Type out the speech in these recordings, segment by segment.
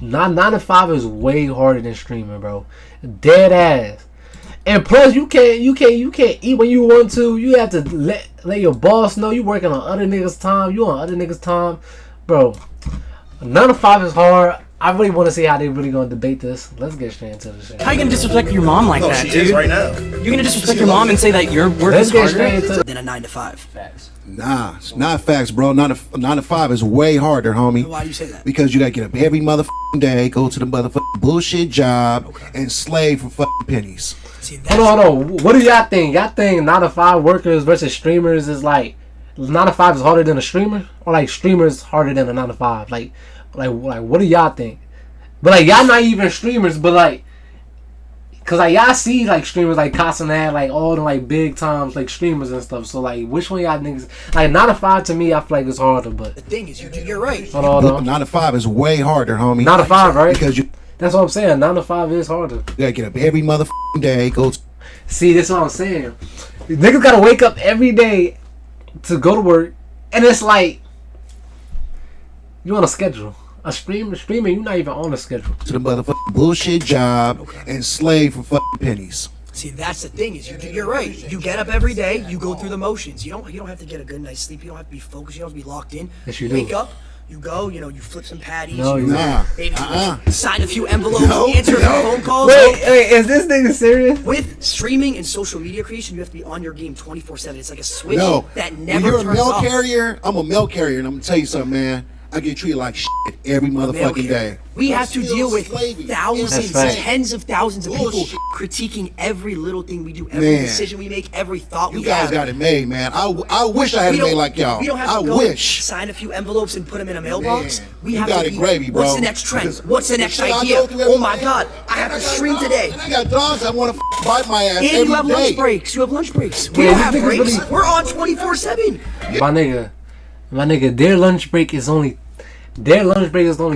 9 to 5 is way harder than streaming, bro. Dead ass. And plus, you can't eat when you want to. You have to let your boss know you working on other niggas' time. You on other niggas' time, bro. 9 to 5 is hard. I really want to see how they really gonna debate this. Let's get straight into the shit. How you gonna disrespect your mom like that, she dude? is right now. You're gonna disrespect your mom and say that your work is harder than a 9 to 5? Facts. Nah, it's not facts, bro. 9 to 5 is way harder, homie. Why do you say that? Because you gotta get up every motherfucking day, go to the motherfucking bullshit job, and slave for fucking pennies. See, Hold on. What do y'all think? Y'all think 9 to 5 workers versus streamers is like 9 to 5 is harder than a streamer, or like streamers harder than a 9 to 5? Like what do y'all think? But like y'all not even streamers, but like, cause like y'all see like streamers like Casanat, like all the like big times like streamers and stuff. So like, which one y'all niggas like? 9 to 5 to me, I feel like it's harder. But the thing is, you're right. Hold on. 9 to 5 is way harder, homie. 9 to 5, right? Because you that's what I'm saying. 9 to 5 is harder. gotta get up every motherfucking day, go. See, this is what I'm saying. Niggas gotta wake up every day to go to work, and it's like you on a schedule. A streaming, you're not even on a schedule. To the motherfucking bullshit job and slave for fucking pennies. See, that's the thing is, you're right. You get up every day, you go through the motions. You don't have to get a good night's sleep. You don't have to be focused. You don't have to be locked in. Yes, you do. Wake up, you go. You flip some patties. No, you nah. maybe sign a few envelopes, answer a few phone calls. Wait, is this nigga serious? With streaming and social media creation, you have to be on your game 24/7. It's like a switch No, that when never you're a turns mail off. carrier, I'm a mail carrier, and I'm gonna tell you something, man. I get treated like shit every motherfucking day. We have to Still deal with slaving. thousands, That's right. tens of thousands of people Bullshit. critiquing every little thing we do, every Man. decision we make, every thought You we guys have. got it made, man. I wish I had We it don't- made like y'all. We don't have I to go wish. sign a few envelopes and put them in a mailbox. Man, We you have got to it be, gravy, bro. what's the next trend? Because What's the the next shit I idea? go through Oh every my day, God, I have to stream today. And I got dogs that want to bite my ass And every you have day. lunch breaks. You have lunch breaks. We Yeah, don't this have nigga's breaks. really- We're on 24/7. My nigga, their lunch break is only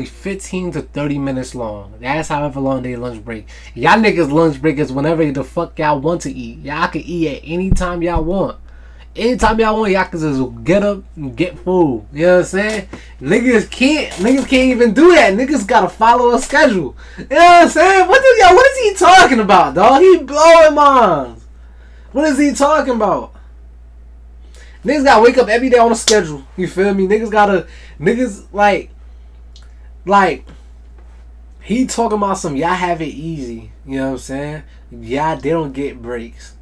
15 to 30 minutes long. That's however long their lunch break. Y'all niggas lunch break is whenever the fuck y'all want to eat. Y'all can eat at any time y'all want. Anytime y'all want, y'all can just get up and get food. You know what I'm saying? Niggas can't even do that. Niggas gotta follow a schedule. You know what I'm saying? What is he talking about, dog? He blowing minds. What is he talking about? Niggas gotta wake up every day on a schedule. You feel me? Niggas like he talking about some y'all have it easy. You know what I'm saying? Yeah, they don't get breaks.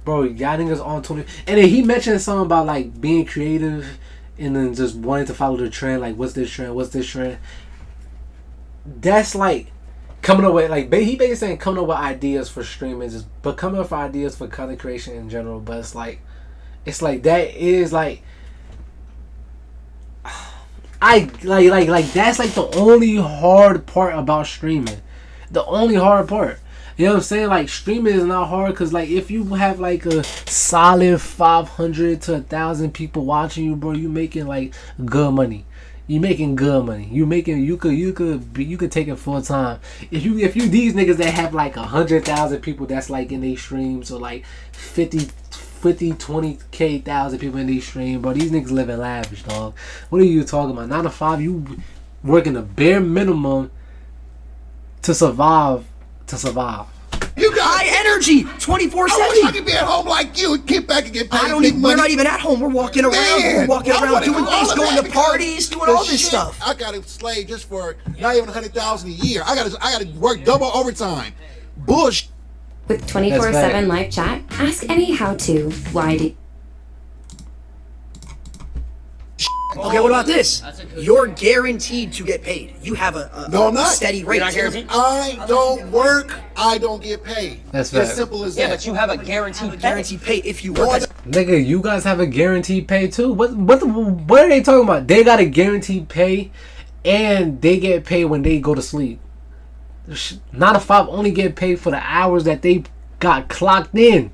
Bro, y'all niggas on 20. And then he mentioned something about like being creative and then just wanting to follow the trend. Like, what's this trend? That's like coming up with he basically saying coming up with ideas for streaming, but coming up with ideas for content creation in general. But it's like that is like that's like the only hard part about streaming. The only hard part. You know what I'm saying? Like, streaming is not hard because like if you have like a solid 500 to 1,000 people watching you, bro, you making like good money. You making good money. You could take it full time. If you these niggas that have like 100,000 people that's like in these streams, or like 20K thousand people in these streams, bro, these niggas living lavish, dog. What are you talking about? 9 to 5, you working the bare minimum to survive. You got High energy, 24/7. I wish I could be at home like you and get back and get paid big We're money. not even at home. We're walking around. Man, We're walking I around wanna doing do all things, of going that to because parties, doing the all this shit, stuff. I got to slave just for not even 100,000 a year. I got to work double overtime. Bullshit. With 24/7 live chat, ask any how-to. Why do Okay, what about this? You're guaranteed to get paid. You have a No, I'm not. steady rate. If I don't work, I don't get paid. That's as fact. simple as Yeah, that. but you have a guaranteed Guaranteed pay if you work. Nigga, you guys have a guaranteed pay too? What are they talking about? They got a guaranteed pay and they get paid when they go to sleep. 9 to 5 only get paid for the hours that they got clocked in.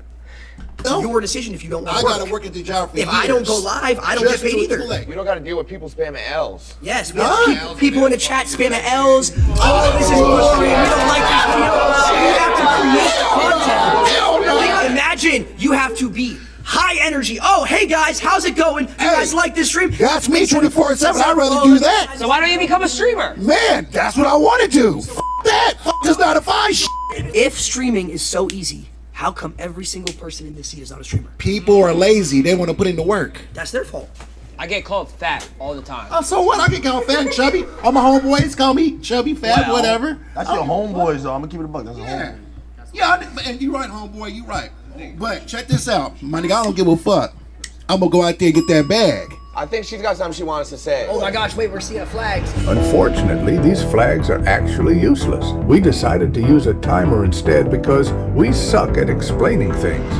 Your decision if you don't want I to work. gotta work at the job for If I don't go live, I don't Just get paid to either. collect. We don't got to deal with people spamming L's. Yes, we have people in the chat spamming L's. Oh, this is boring. We don't like this video. You have to create content. Imagine you have to be high high energy. Oh, hey guys, how's it going? You guys like this stream? That's me 24/7. I'd rather do that. So why don't you become a streamer? Man, that's what I want to do. F that. F this 9 to 5 shit. If streaming is so easy, how come every single person in this seat is not a streamer? People are lazy. They want to put in the work. That's their fault. I get called fat all the time. Oh, so what? I get called fat and chubby. All my homeboys call me chubby, fat, Well, whatever. That's your homeboys, though. I'm gonna keep it a buck. That's a homeboy. Yeah, and you right, homeboy, you right. But check this out. My nigga, I don't give a fuck. I'm gonna go out there and get that bag. I think she's got something she wants to say. Oh my gosh, wait, we're seeing flags. Unfortunately, these flags are actually useless. We decided to use a timer instead because we suck at explaining things.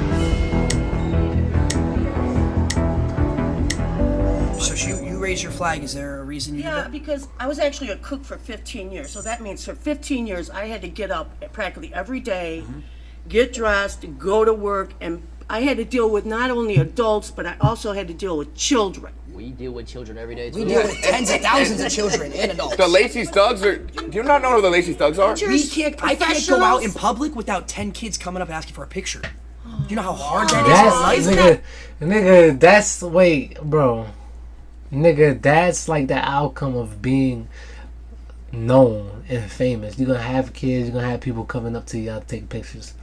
So you raise your flag. Is there a reason you did Yeah, that? because I was actually a cook for 15 years. So that means for 15 years, I had to get up practically every day, get dressed, go to work, and I had to deal with not only adults, but I also had to deal with children. We deal with children every day, too. We deal with tens of thousands of children and adults. The Lacey Thugs are. Do you not know who the Lacey Thugs are? I can't go out in public without 10 kids coming up asking for a picture. Do you know how hard that is? Nigga, that's, wait, bro. Nigga, that's like the outcome of being known and famous. You're gonna have kids, you're gonna have people coming up to y'all to take pictures.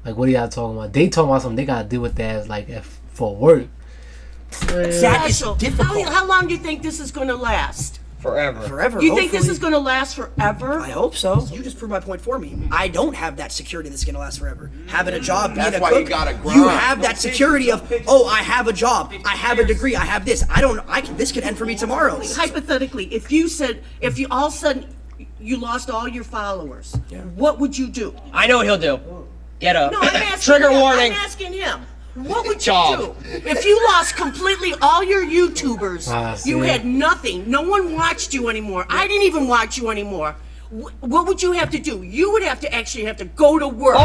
Like, what are y'all talking about? They talking about something they gotta deal with that as like for work. That is So, difficult. How long do you think this is going to last? Forever. Forever. You think this hopefully. is going to last forever? I hope so. You just proved my point for me. I don't have that security that's going to last forever. Having a job, being That's a why cook, you gotta grind. you have that security of, oh, I have a job, I have a degree, I have this. This could end for me tomorrow. Hypothetically, if you all of a sudden you lost all your followers, what would you do? I know what he'll do. Get up. No, I'm asking Trigger him. warning. I'm asking him. What would Job. you do if you lost completely all your YouTubers? You see. had nothing. No one watched you anymore. I didn't even watch you anymore. What would you have to do? You would have to go to work. Did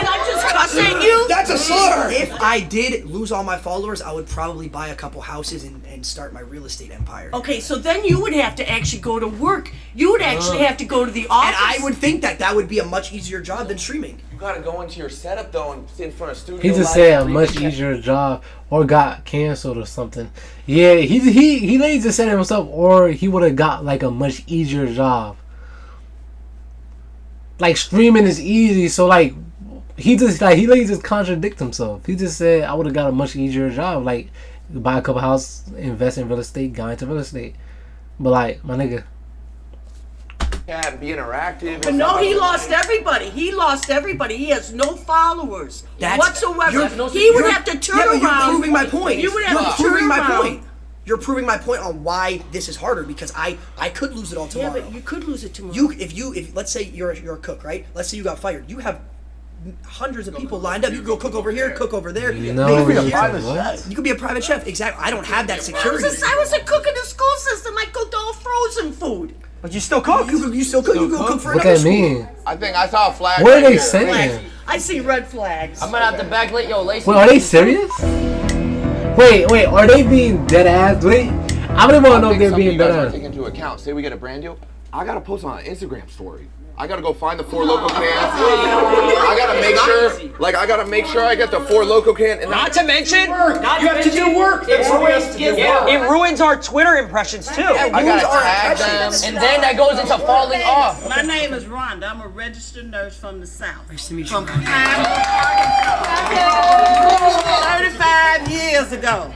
I just cuss at you? That's a slur! If I did lose all my followers, I would probably buy a couple houses and start my real estate empire. Okay, so then you would have to actually go to work. You would actually have to go to the office. And I would think that would be a much easier job than streaming. You gotta go into your setup though and sit in front of studio. He just lights, said a read much the chat. easier job or got canceled or something. Yeah, he lazy to say it himself, or he would have got like a much easier job. Like streaming is easy, so like he lazy just contradict himself. He just said I would have got a much easier job, like buy a couple houses, invest in real estate, go into real estate. But like my nigga, Yeah, and be interactive. But no, he lost everybody. He lost everybody. He has no followers whatsoever. He would have to turn around. You're proving my point. You would have to You're proving turn my around. point. You're proving my point on why this is harder because I could lose it all Yeah, tomorrow. but you could lose it tomorrow. If let's say you're a cook, right? Let's say you got fired. You have hundreds of people lined up. You can go cook over here, cook over there. no, make you here. what? You could be a private chef. Exactly. I don't have that I security. was a cook in the school system. I cooked all frozen food. But you still cook. You still cook. You go cook for What another that school. mean? I think I saw a flag. What are right they here. saying? I see red flags. I'm gonna have to backlit yo Lacey. Wait, are they serious? Wait, are they being dead ass? I don't even want to know if they're Something being you guys dead aren't ass. taking into account. Say we get a brand deal. I gotta post on an Instagram story. I gotta go find the 4 Loco cans. I gotta make sure I get the 4 Loco can. And Not to mention, You have to do work. it ruins our Twitter impressions too. I gotta tag them. And then that goes into falling off. My name is Rhonda. I'm a registered nurse from the South. Nice to meet you. 35 years ago,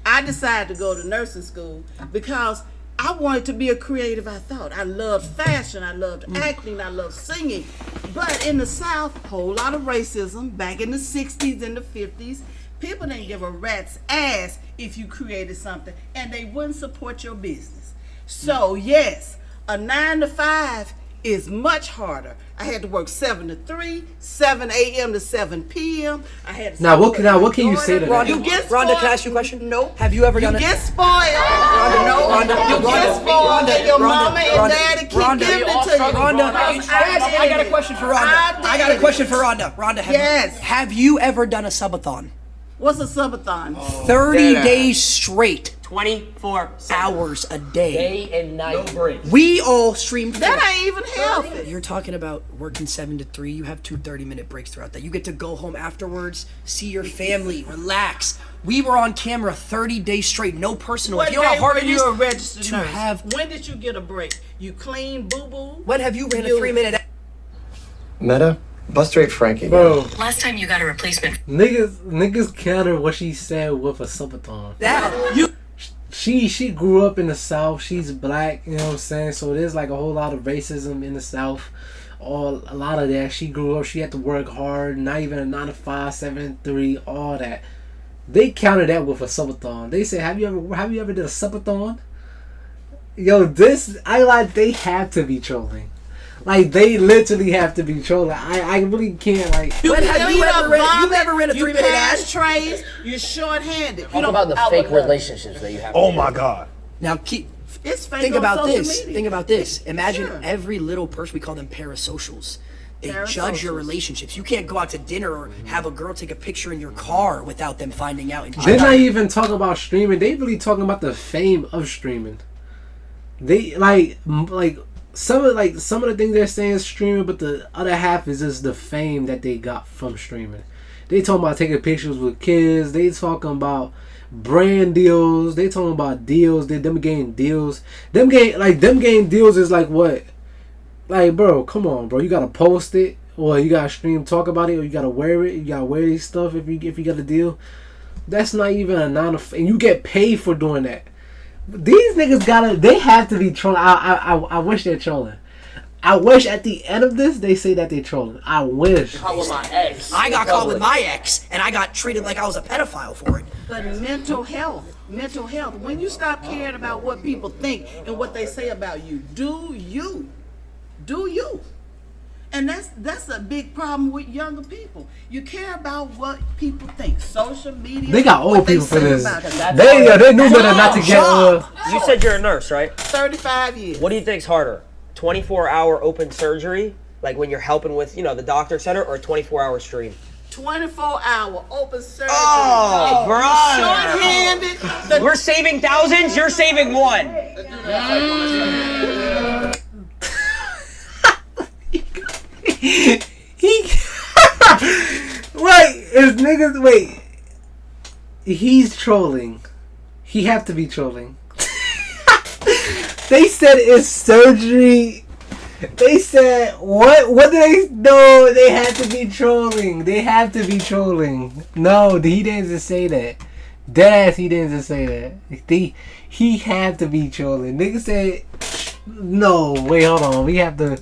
I decided to go to nursing school because I wanted to be a creative. I thought I loved fashion, I loved acting, I loved singing. But in the South, whole lot of racism. Back in the 60s and the 50s, people didn't give a rat's ass if you created something, and they wouldn't support your business. So yes, a 9 to 5 is much harder. I had to work 7 to 3, 7 a.m. to 7 p.m. I had to Now what can you say to that? Rhonda, get Rhonda, spoiled. can I ask you a question? Nope. Have you ever You done it? get spoiled. You get spoiled, and your mama and daddy keep giving it to you. Rhonda, I got a question for Rhonda. I got a question for Rhonda. Rhonda, have you ever done a subathon? What's a subathon? 30 Dead ass. days straight 24 hours a day. Day and night. No breaks. We all stream. That ain't even healthy. You're talking about working 7 to 3. You have 2 30-minute breaks throughout that. You get to go home afterwards, see your family, relax. We were on camera 30 days straight, no personal. What You know how day hard were it you is a registered to nurse? have. When did you get a break? You clean boo-boo? When have you ran a 3-minute? Meta, bust straight Frankie. Bro, Last time you got a replacement. niggas counter what she said with a subathon. That you. She grew up in the South. She's black, you know what I'm saying? So there's like a whole lot of racism in the South. A lot of that. She grew up, she had to work hard, not even a 9 to 5, 7 to 3, all that. They counter that with a subathon. They say, have you ever did a subathon? Yo, they have to be trolling. Like, they literally have to be trolling. I really can't, like... When have you ever ran a 3-minute ad? Trays, you're short-handed. Talk about the fake relationships that you have. Oh my God. Now It's fake think on about social this. media. Think about this. Imagine Sure. every little person, we call them parasocials. They judge your relationships. You can't go out to dinner or have a girl take a picture in your car without them finding out. They're not even talking about streaming. They really talking about the fame of streaming. They like some of the things they're saying is streaming, but the other half is just the fame that they got from streaming. They talking about taking pictures with kids. They talking about brand deals. They talking about deals. Them getting deals. Them getting deals is like what? Like, bro, come on, bro. You gotta post it, or you gotta stream, talk about it, or you gotta wear it. You gotta wear these stuff if you got a deal. That's not even a and you get paid for doing that. These niggas they have to be trolling. I wish they're trolling. I wish at the end of this they say that they trolling. I wish. Caught with my ex. I got caught with my ex, and I got treated like I was a pedophile for it. But mental health. When you stop caring about what people think and what they say about you, do you. And that's a big problem with younger people. You care about what people think. Social media. They got old people for this. They knew better not to get. You said you're a nurse, right? 35 years. What do you think's harder? 24-hour open surgery, like when you're helping with, the doctor, etc., or 24-hour stream? 24-hour open surgery. Oh, bro. Short-handed. We're saving thousands. You're saving one. He's trolling. He have to be trolling. They said it's surgery. They said what did they no, they had to be trolling. They have to be trolling. No, he didn't just say that. Deadass, he didn't just say that. He had to be trolling. Nigga said no, wait, hold on. We have to.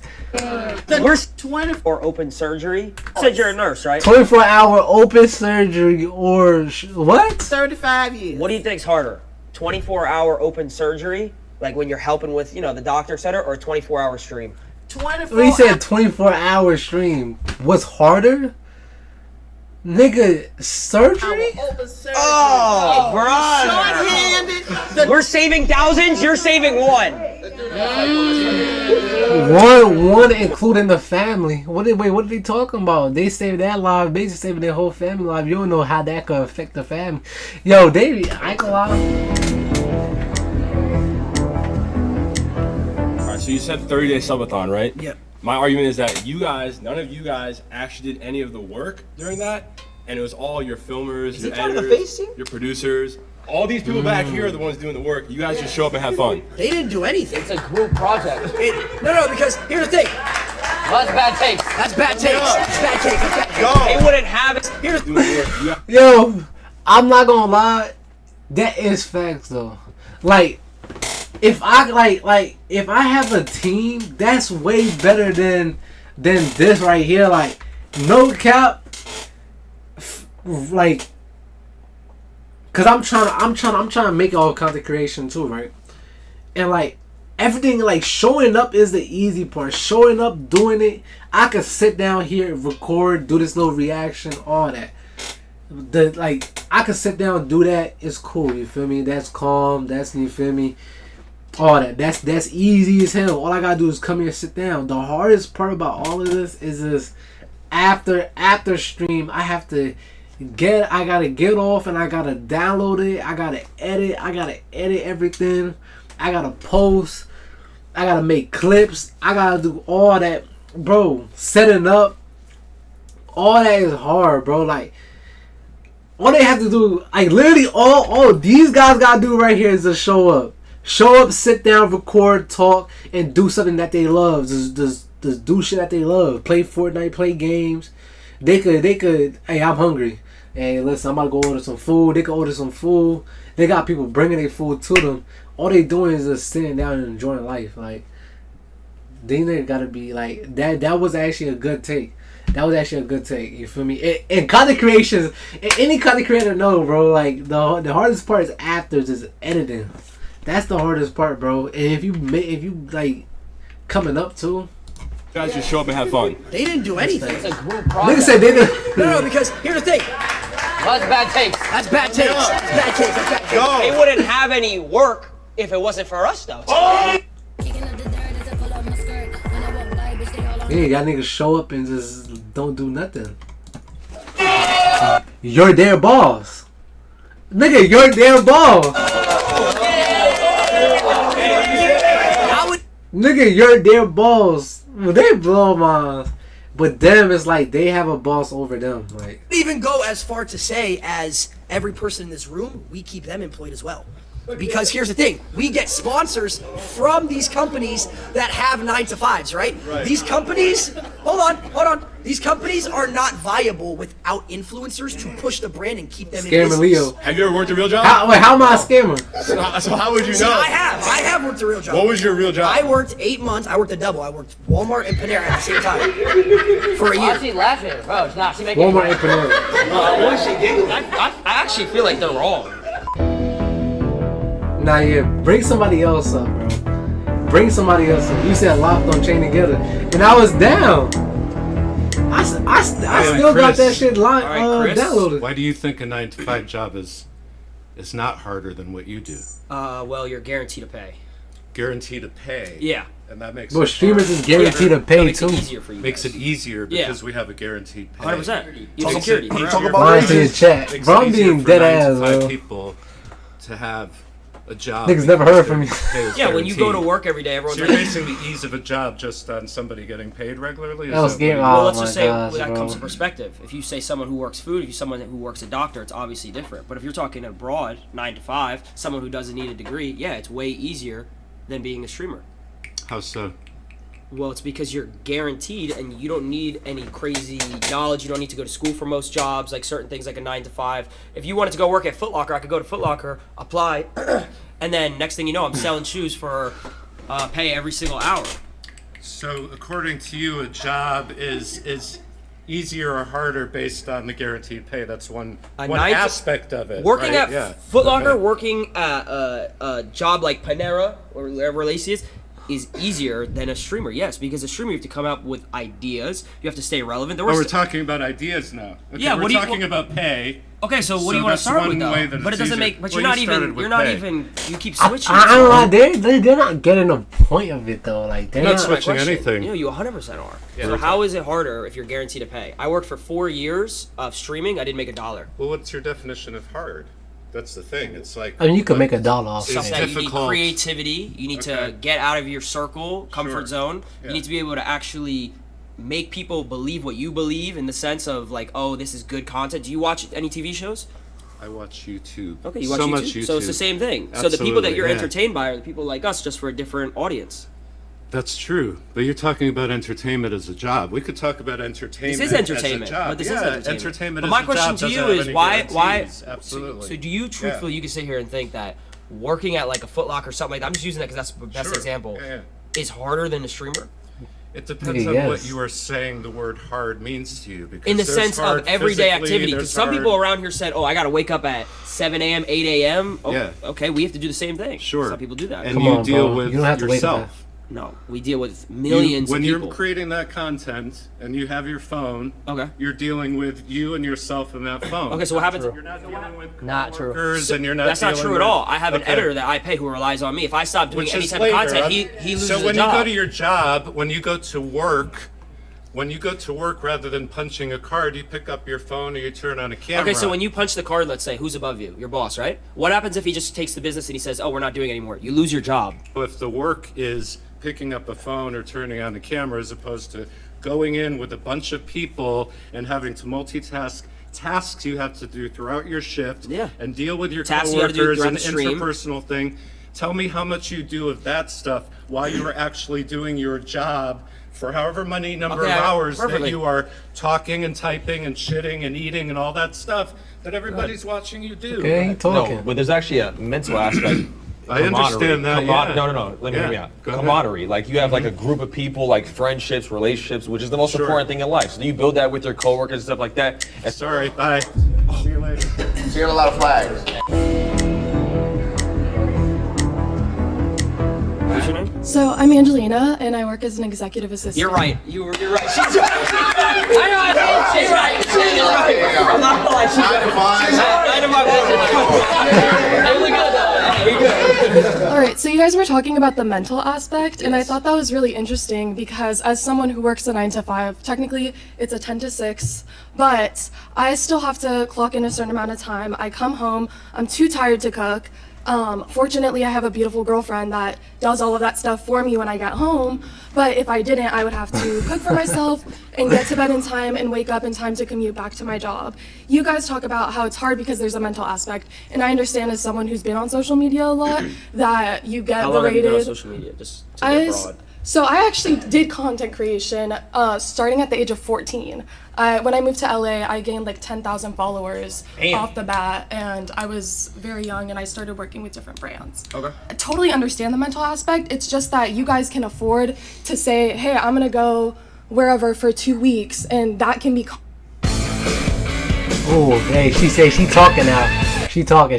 We're 24 open surgery. You said you're a nurse, right? 24-hour open surgery or what? 35 years. What do you think's harder? 24-hour open surgery, like when you're helping with, the doctor, etc., or 24-hour stream? 24. He said 24-hour stream. What's harder? Nigga, surgery? Open surgery. Oh, bro. Short-handed. We're saving thousands. You're saving one. One including the family. What are they talking about? They saved that life, basically saving their whole family life. You don't know how that could affect the family. Yo, I ain't gonna lie. Alright, so you said 30-day subathon, right? Yep. My argument is that none of you guys actually did any of the work during that, and it was all your filmers, your editors, your producers. All these people back here are the ones doing the work. You guys just show up and have fun. They didn't do anything. It's a group project. No, because here's the thing. Well, that's bad takes. That's bad takes. That's bad takes. That's bad takes. They wouldn't have it. Here's doing the work. Yo, I'm not gonna lie. That is facts though. Like, if I have a team, that's way better than this right here. Like, no cap. Like, cause I'm trying to make all content creation too, right? And like everything, like showing up is the easy part. Showing up, doing it. I could sit down here, record, do this little reaction, all that. I could sit down, do that. It's cool. You feel me? That's calm. You feel me? All that. That's easy as hell. All I gotta do is come here, sit down. The hardest part about all of this is this. After stream, I have to I gotta get off and I gotta download it. I gotta edit everything. I gotta post. I gotta make clips. I gotta do all that, bro. Setting up. All that is hard, bro. Like, all they have to do, like, literally all these guys gotta do right here is just show up. Show up, sit down, record, talk, and do something that they love. Just do shit that they love. Play Fortnite, play games. They could, hey, I'm hungry. Hey, listen, I'm about to go order some food. They can order some food. They got people bringing their food to them. All they doing is just sitting down and enjoying life. Like, they gotta be, like, that was actually a good take. That was actually a good take. You feel me? And content creations, any content creator know, bro, like, the hardest part is after just editing. That's the hardest part, bro. And if you like coming up to, You guys just show up and have fun. They didn't do anything. It's a group project. niggas said they did. No, because here's the thing. That's bad takes. That's bad takes. That's bad takes. That's bad takes. They wouldn't have any work if it wasn't for us, though. Yeah, y'all niggas show up and just don't do nothing. You're their boss. Nigga, you're their boss. Nigga, you're their boss. Well, they blow minds. But them, it's like they have a boss over them. Like, Even go as far to say as every person in this room, we keep them employed as well. Because here's the thing, we get sponsors from these companies that have 9-to-5s, right? These companies, hold on. These companies are not viable without influencers to push the brand and keep them in Scamming business. Leo. Have you ever worked a real job? How am I a scammer? So how would you See, know? I have worked a real job. What was your real job? I worked 8 months. I worked a double. I worked Walmart and Panera at the same time for a Why year. is he laughing? Bro, it's not. She making Walmart and Panera. I actually feel like they're wrong. Nah, yeah, bring somebody else up, bro. Bring somebody else up. You said locked on chain together, and I was down. I still got that shit downloaded. Why do you think a 9-to-5 job is not harder than what you do? Well, you're guaranteed to pay. Guaranteed to pay. Yeah. And that makes Well, it streamers harder. is guaranteed to pay Makes too. it easier for you. Makes guys. it easier Yeah. because we have a guaranteed pay. 100%. You have Makes security. it easier Talk for about Lines in your wages. chat. Makes Bro, it I'm easier being for dead 9 to ass, 5 bro. people to have a job. Niggas never because heard from their you. pay is Yeah, when you go to guaranteed. work every day, everyone's So like, you're basing the ease of a job just on somebody getting paid regularly? That was what getting you- well, Oh let's my just say gosh, that bro. comes to perspective. If you say someone who works food, if you someone who works a doctor, it's obviously different. But if you're talking abroad, 9 to 5, someone who doesn't need a degree, yeah, it's way easier than being a streamer. How so? Well, it's because you're guaranteed and you don't need any crazy knowledge. You don't need to go to school for most jobs, like certain things like a 9 to 5. If you wanted to go work at Foot Locker, I could go to Foot Locker, apply, and then next thing you know, I'm selling shoes for pay every single hour. So according to you, a job is easier or harder based on the guaranteed pay? That's one aspect of it. Working right? at Foot Locker, working at a job like Panera or whatever Lacey is easier than a streamer, yes, because a streamer you have to come up with ideas, you have to stay relevant. We're talking about ideas now. Okay, Yeah, we're talking about pay. Okay, so what do you want to that's start with one though? way that But it it's doesn't easier. make. But Well, you're not you started even. with You're not pay. even. You keep switching. I don't know. They're not getting the point of it though. Like they're Not not switching anything. You know, you 100% are. Yeah. So how is it harder if you're guaranteed to pay? I worked for 4 years of streaming. I didn't make $1. Well, what's your definition of hard? That's the thing. It's like. I mean, you could make $1 off It's that. That you need difficult. creativity. You need to get out of your circle, comfort Sure. zone. Yeah. You need to be able to actually make people believe what you believe in the sense of like, oh, this is good content. Do you watch any TV shows? I watch YouTube. Okay, you watch so YouTube. much YouTube. So it's the same thing. So the people that Absolutely, you're yeah. entertained by are the people like us, just for a different audience. That's true, but you're talking about entertainment as a job. We could talk about entertainment. This is entertainment, as a job. but this yeah, is entertainment. Entertainment But my as a question job to you doesn't have is any why? guarantees. Absolutely. So do you truthfully, you can sit here and think that working at like a Foot Locker or something like that, I'm just using that because that's the best Sure. example, Yeah, is harder than a streamer? It depends on what you are saying the word hard means to you. Because In the there's sense hard of everyday physically, activity, there's because some hard- people around here said, "Oh, I got to wake up at 7 a.m., 8 a.m." Oh, Yeah. Okay, we have to do the same thing. Sure. Some people do that. And you deal with yourself. No, we deal with millions when of people. you're creating that content and you have your phone, okay, you're dealing with you and yourself in that phone. Okay, so what happens? You're not dealing with Not true. workers and you're not That's not dealing true at with- all. I have an Okay. editor that I pay who relies on me. If I stop doing Which any is type later. of content, he loses So when a job. you go to your job, when you go to work, When you go to work, rather than punching a card, you pick up your phone or you turn on a camera. Okay, so when you punch the card, let's say, who's above you? Your boss, right? What happens if he just takes the business and he says, oh, we're not doing it anymore? You lose your job. If the work is picking up a phone or turning on a camera as opposed to going in with a bunch of people and having to multitask tasks you have to do throughout your shift and deal with your coworkers and interpersonal thing. Tell me how much you do of that stuff while you're actually doing your job for however many number of hours that you are talking and typing and shitting and eating and all that stuff that everybody's watching you do. Okay, talking. No, but there's actually a mental aspect. I understand that. No. Let me hear me out. Camaraderie. Like you have like a group of people, like friendships, relationships, which is the most important thing in life. So you build that with your coworkers and stuff like that. And sorry, bye. See you later. So you got a lot of flags. What's your name? So I'm Angelina, and I work as an executive assistant. You're right. You're right. She's right. I know. She's right. She's right. I'm not gonna lie. She's right. All right, so you guys were talking about the mental aspect, and I thought that was really interesting because as someone who works a 9 to 5, technically it's a 10 to 6, but I still have to clock in a certain amount of time. I come home, I'm too tired to cook. Fortunately, I have a beautiful girlfriend that does all of that stuff for me when I get home, but if I didn't, I would have to cook for myself and get to bed in time and wake up in time to commute back to my job. You guys talk about how it's hard because there's a mental aspect, and I understand as someone who's been on social media a lot that you get How long have you been on berated. social media? Just to get broad. So I actually did content creation starting at the age of 14. When I moved to LA, I gained like 10,000 followers off the bat, and I was very young and I started working with different brands. Okay. I totally understand the mental aspect. It's just that you guys can afford to say, hey, I'm gonna go wherever for 2 weeks, and that can be Oh, hey, she said she talking now. She talking.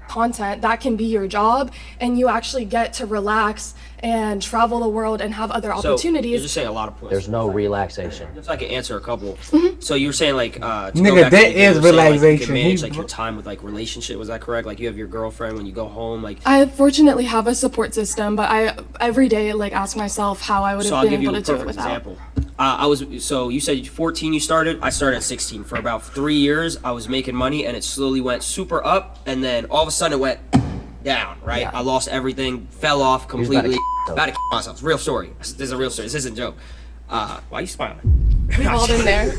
content that can be your job, and you actually get to relax and travel the world and have other opportunities. You're just saying a lot of points. There's no relaxation. Just so I can answer a couple. So you were saying like, to Nigga, go back to that you were is saying, like, you relaxation. can manage like your time with like relationship. Was that correct? Like you have your girlfriend when you go home. Like I fortunately have a support system, but I every day like ask myself how I would so have I'll been give you able a to do it perfect without. example. So you said 14 you started. I started at 16. For about 3 years, I was making money, and it slowly went super up, and then all of a sudden it went down. Right? Yeah. I lost everything, fell off completely. About to myself. Real story. This is a real story. This isn't a joke. Why are you smiling? We've all been there.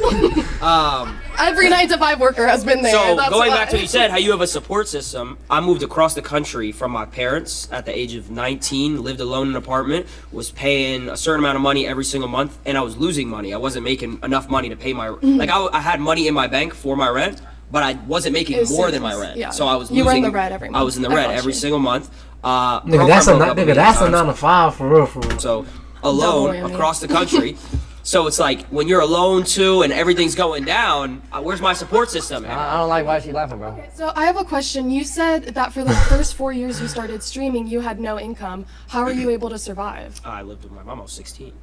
Every 9 to 5 worker has been there. So that's going why. back to what you said, how you have a support system. I moved across the country from my parents at the age of 19, lived alone in an apartment, was paying a certain amount of money every single month, and I was losing money. I wasn't making enough money to pay my like I had money in my bank for my rent, but I wasn't making more than my rent. Yeah. So I was You losing. were in the red every month. I was in the I red got every you. single month. Nigga, that's a girlfriend broke up with me that's a times. 9 to 5 for real. So alone Double whammy. across the country. So it's like when you're alone too and everything's going down, where's my support system? I don't like why she's laughing, bro. So I have a question. You said that for the first 4 years you started streaming, you had no income. How are you able to survive? I lived with my mom. I was 16. You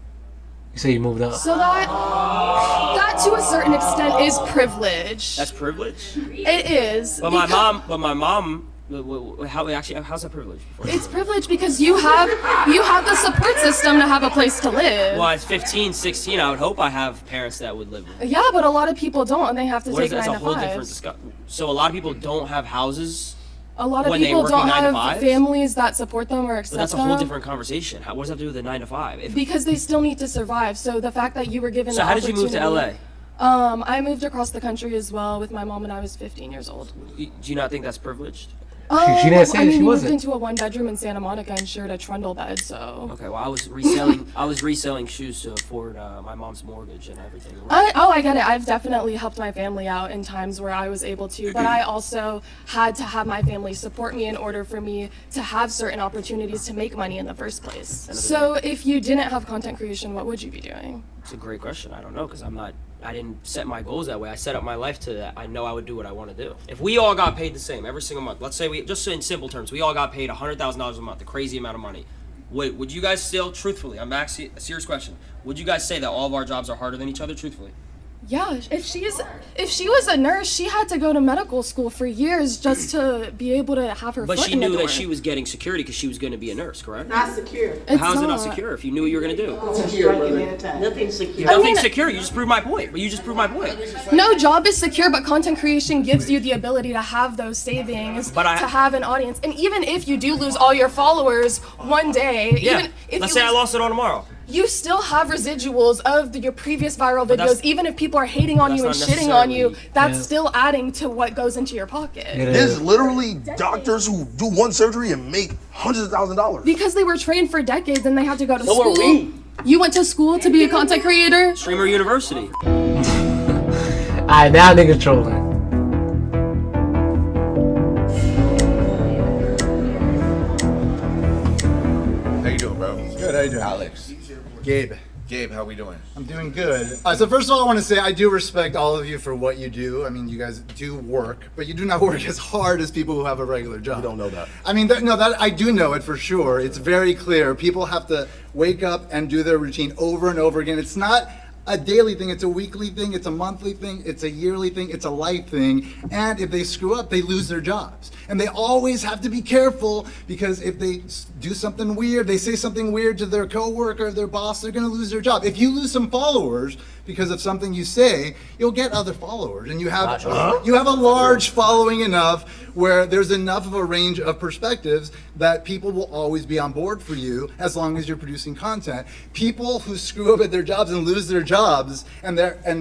say you moved up. So that to a certain extent is privilege. That's privilege. It is. But my mom. How's that privilege? It's privilege because you have the support system to have a place to live. Well, at 15, 16, I would hope I have parents that would live with me. Yeah, but a lot of people don't, and they have to What is take that? 9 That's a to whole different 5s. discussion. So a lot of people don't have houses. A lot of when they people work don't 9 to have 5s? families that support them or accept But that's a them. whole different conversation. What does that have to do with the 9 to 5? Because they still need to survive. So the fact that you were given So the how did you move to opportunity- LA? I moved across the country as well with my mom when I was 15 years old. Do you not think that's privileged? She didn't say I mean, she we wasn't. moved into a 1-bedroom in Santa Monica and shared a trundle bed, so. Okay, well I was reselling shoes to afford my mom's mortgage and everything. I get it. I've definitely helped my family out in times where I was able to, but I also had to have my family support me in order for me to have certain opportunities to make money in the first place. So if you didn't have content creation, what would you be doing? It's a great question. I don't know because I didn't set my goals that way. I set up my life to that. I know I would do what I want to do. If we all got paid the same every single month, let's say just in simple terms, we all got paid $100,000 a month, a crazy amount of money. Would you guys still, truthfully, I'm asking a serious question, would you guys say that all of our jobs are harder than each other, truthfully? Yeah, if she was a nurse, she had to go to medical school for years just to be able to have her But foot she in the knew door. that she was getting security because she was going to be a nurse, correct? Not secure. How is it not secure if you knew what you were going to do? Nothing secure. Nothing's secure. You just proved my point. But you just proved my point. No job is secure, but content creation gives you the ability to have those savings, to have an audience. And even if you do lose all your followers one day, Yeah. even if Let's you say I lose, lost it all tomorrow. you still have residuals of your previous viral But that's- videos. Even if people are hating on that's you and not shitting on you, necessarily- that's Yeah. still adding to what goes into your pocket. There's literally doctors who do one surgery and make hundreds of $1,000s. Because they were trained for decades and they had to go to So school. are we. You went to school to be a content creator? Streamer University. Alright, now niggas trolling. How you doing, bro? Good, how you doing? Alex. Gabe. Gabe, how we doing? I'm doing good. So first of all, I want to say I do respect all of you for what you do. I mean, you guys do work, but you do not work as hard as people who have a regular job. You don't know that. I mean, that I do know it for sure. It's very clear. People have to wake up and do their routine over and over again. It's not a daily thing, it's a weekly thing, it's a monthly thing, it's a yearly thing, it's a life thing. And if they screw up, they lose their jobs. And they always have to be careful because if they do something weird, they say something weird to their coworker, their boss, they're gonna lose their job. If you lose some followers because of something you say, you'll get other followers. And you have a large following enough where there's enough of a range of perspectives that people will always be on board for you as long as you're producing content. People who screw up at their jobs and lose their jobs, and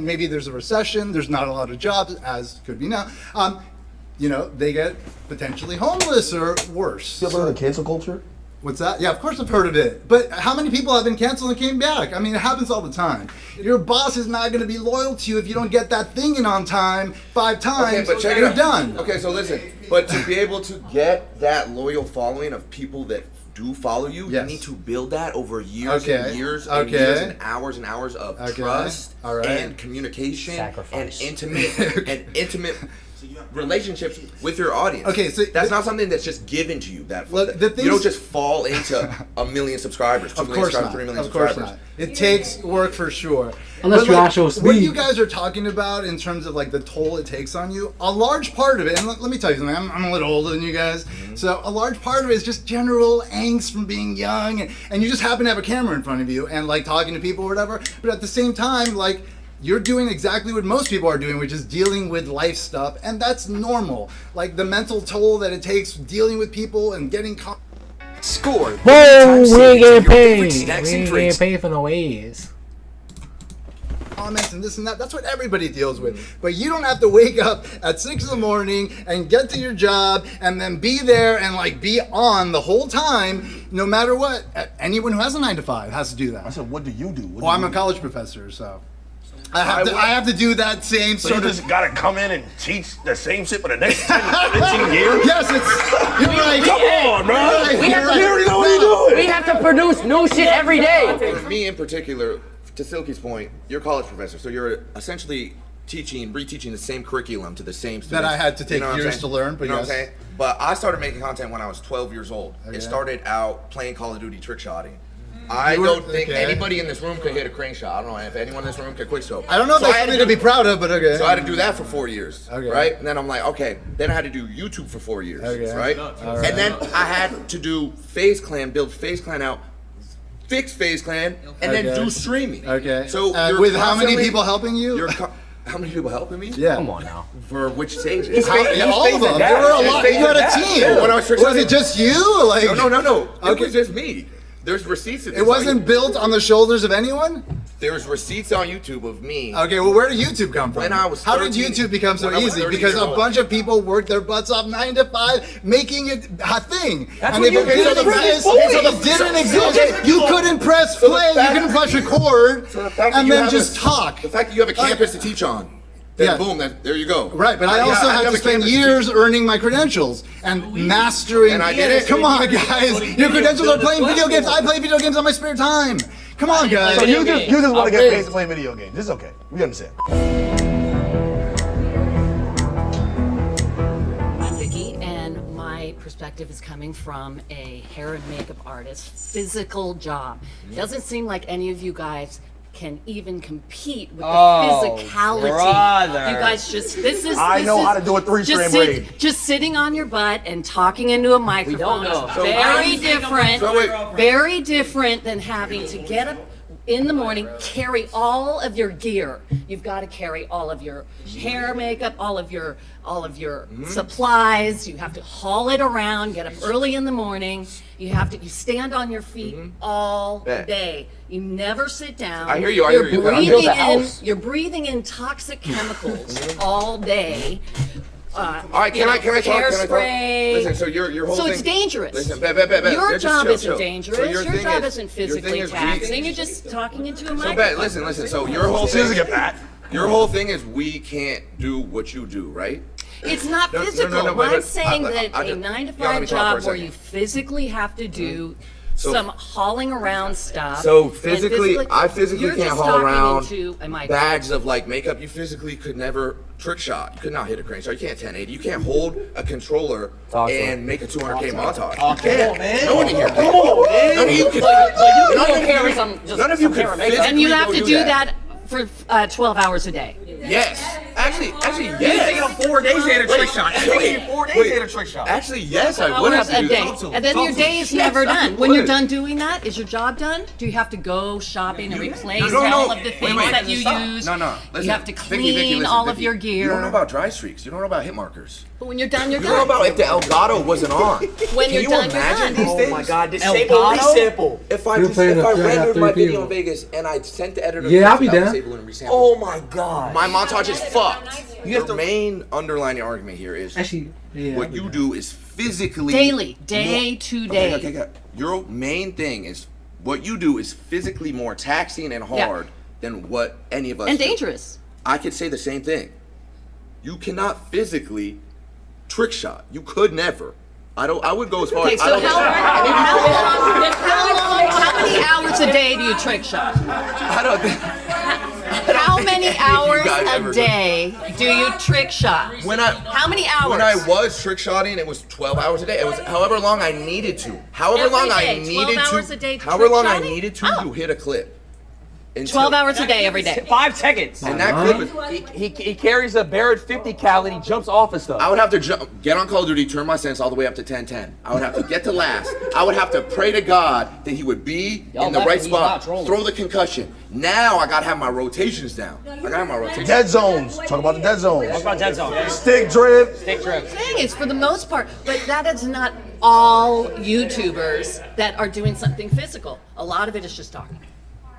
maybe there's a recession, there's not a lot of jobs, as could be now, they get potentially homeless or worse. You ever heard of cancel culture? What's that? Yeah, of course I've heard of it. But how many people have been canceled and came back? I mean, it happens all the time. Your boss is not going to be loyal to you if you don't get that thing in on time 5 times. Okay, but check you're it out. done. Okay, so listen, but to be able to get that loyal following of people that do follow you, you need to build that over years and years and years and hours of trust and communication and intimate relationships with your audience. Okay, so that's not something that's just given to you. Well, you don't just fall into 1 million subscribers, 2 million subscribers, 3 million Of course subscribers. not. It takes work for sure. Unless But, you actual speed. What you guys are talking about in terms of like the toll it takes on you, a large part of it, and let me tell you something, I'm a little older than you guys, so a large part of it is just general angst from being young, and you just happen to have a camera in front of you and like talking to people or whatever, but at the same time, like, you're doing exactly what most people are doing, which is dealing with life stuff, and that's normal. Like the mental toll that it takes dealing with people and getting Score. Whoa, we ain't getting paid. We ain't getting paid for no A's. Comments and this and that. That's what everybody deals with. But you don't have to wake up at 6 in and get to your job and then be there and like be on the whole time, no matter what. Anyone who has a 9 to 5 has to do that. I said, what do you do? Well, I'm a college professor, so I have to do that same So sort you of. just gotta come in and teach the same shit for the next 10, 15 years? Yes, you're right. Come on, bro. We already know what you're doing. We have to produce new shit every day. For me in particular, to Silky's point, you're a college professor, so you're essentially reteaching the same curriculum to the same students. That I had to take what I'm years saying? to learn, but you know yes. what I'm saying? But I started making content when I was 12 years old. Okay. It started out playing Call of Duty trick shotting. You I were- don't think okay. anybody in this room could hit a crane shot. I don't know if anyone in this room could quickscope. I don't know if that's something to be proud of, but okay. So I had to do that for 4 years, Okay. right? And then I'm like, okay. Then I had to do YouTube for 4 years, Okay. right? All right. And then I had to do Faze Clan, build Faze Clan out, fix Faze Clan, and then Okay. do streaming. Okay. So you're with how many constantly- people helping you? How many people helping me? Yeah. Come on now. For which stages? All of them. There were a lot. You had a team. Yeah, when I was Was it just you? Like No. It Okay. was just me. There's receipts of this. It wasn't built on the shoulders of anyone? There's receipts on YouTube of me. Okay, well, where did YouTube come from? When I was How did 13 YouTube become so when I was easy? 13 Because years a old. bunch of people worked their butts off 9 to 5, making it a thing. That's and what if it you did didn't in the exist, first if place. it didn't So exist, just- you couldn't press So the play, you fact- couldn't press record, So the fact that and you then have just a- talk. The fact that you have a campus to teach on, then Yeah. boom, there you go. Right, but I also had to spend years earning my credentials and mastering. And I did it. Come on, guys. Your credentials are playing video games. I play video games on my spare time. Come on, guys. So you just want to get paid to play video games. It's okay. We understand. I'm Vicky, and my perspective is coming from a hair and makeup artist, physical job. Doesn't seem like any of you guys can even compete with the Oh, physicality. brother. You guys this is I know how to do a just three-strand braid. just sitting on your butt and talking into a microphone know. is So very different. So wait. Very different than having to get up in the morning, carry all of your gear. You've got to carry all of your hair, makeup, all of your supplies. You have to haul it around, get up early in the morning. You stand on your feet all day. You never sit down. I hear you, I You're hear you. breathing you're breathing in toxic chemicals all day. All right, can I talk? Hairspray. Listen, so your whole So thing. it's dangerous. Listen, Your just job chill, isn't chill. dangerous. So your thing job is- isn't your thing physically is taxing. You're just talking into a So microphone. listen. So your whole thing. Your whole thing is we can't do what you do, right? It's not No, no, physical. no, no, but- I'm saying that I a just- 9 to y'all let 5 me talk for a job where second. you physically have to do So- some hauling around stuff. So and physically, I physically you're can't just haul talking around into a microphone. bags of like makeup. You physically could never trick shot. You could not hit a crane shot. You can't 1080. You can't hold a controller and make a 200K montage. Oh, come on, man. No one in here. Come on, man. None of you could. None of you could physically And you have go to do that for 12 hours a day. Yes. Actually, You yes. taking them 4 days to hit a trick shot. It's taking you 4 days to hit a trick shot. Actually, yes, I would have Hours to a do day. that. And then your day is never done. When you're done doing that, is your job done? Do you have to go shopping and replace all of the things that you use? No. Listen, You have to Vicky, clean listen, all of Vicky, your gear. You don't know about dry streaks. You don't know about hit markers. But when you're done, you're You done. don't know about if the Elgato wasn't on. When Can you're you done, you're imagine done. these Oh things? my God, disable resample. If I You're playing a few, I got rendered 3 my video people. in Vegas and I sent the editor, Yeah, I'll be without down. disabling and resampling, Oh my God. my montage is fucked. The main underlying argument here is Actually, yeah, what you do is physically Daily, day to day. Okay. Your main thing is what you do is physically more taxing and hard than what any of us And do. dangerous. I could say the same thing. You cannot physically trick shot. You could never. I would go as far Okay, as so how many hours a day do you trick shot? I don't think. How many hours guys a ever day do you trick shot? How many hours? When I was trick shotting, it was 12 hours a day. It was however long I needed to. However long I Every day, 12 needed hours to. a day However long I trick-shotting? needed to hit a clip. 12 hours a day, every day. 5 seconds. And that clip is, He carries a Barrett 50 cal and he jumps off and stuff. I would have to get on Call of Duty, turn my sense all the way up to 1010. I would have to get to last. I would have to pray to God that he would be in the right spot, throw the concussion. Now I gotta have my rotations down. I gotta have my rotations. Dead zones. Talk about the dead zones. Talk about dead zone. Stick drip. Stick drip. Thing is, for the most part, but that is not all YouTubers that are doing something physical. A lot of it is just talking.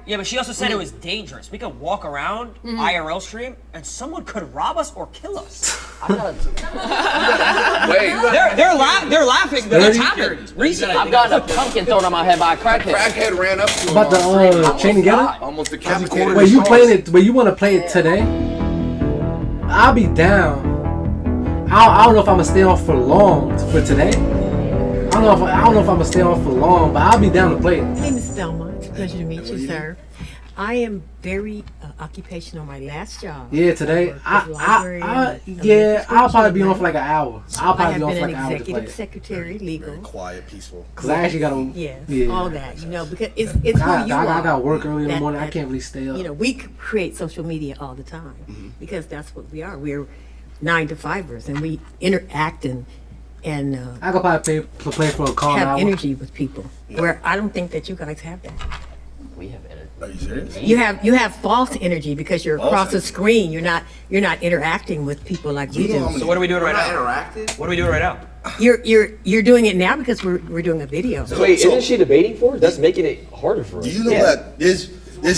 Yeah, but she also said it was dangerous. We could walk around IRL stream and someone could rob us or kill us. Wait, they're laughing. That's happened recently. I've gotten a pumpkin thrown on my head by a crackhead. Crackhead ran up to him. About the chain together. Almost decapitated. Wait, you playing it? Wait, you want to play it today? I'll be down. I don't know if I'm gonna stay on for long for today. I don't know if I'm gonna stay on for long, but I'll be down to play it. My name is Thelma. It's a pleasure to meet you, sir. I am very occupational. My last job. Yeah, today. I'll probably be on for like an hour. I'll probably be on for like an hour to play. Executive secretary, legal. Very quiet, peaceful. Cause I actually gotta. Yes, all that. You know, because it's who you are. I got work early in the morning. I can't really stay up. You know, we create social media all the time because that's what we are. We're 9 to 5ers, and we interact and I could probably play for a calm have hour. energy with people. Where I don't think that you guys have that. We have energy. Are you serious? You have false energy because you're across the screen. You're not interacting with people like we do. So what are we doing right now? Interacting? What are we doing right now? You're doing it now because we're doing a video. Wait, isn't she debating for us? That's making it harder for us. Do you know that there's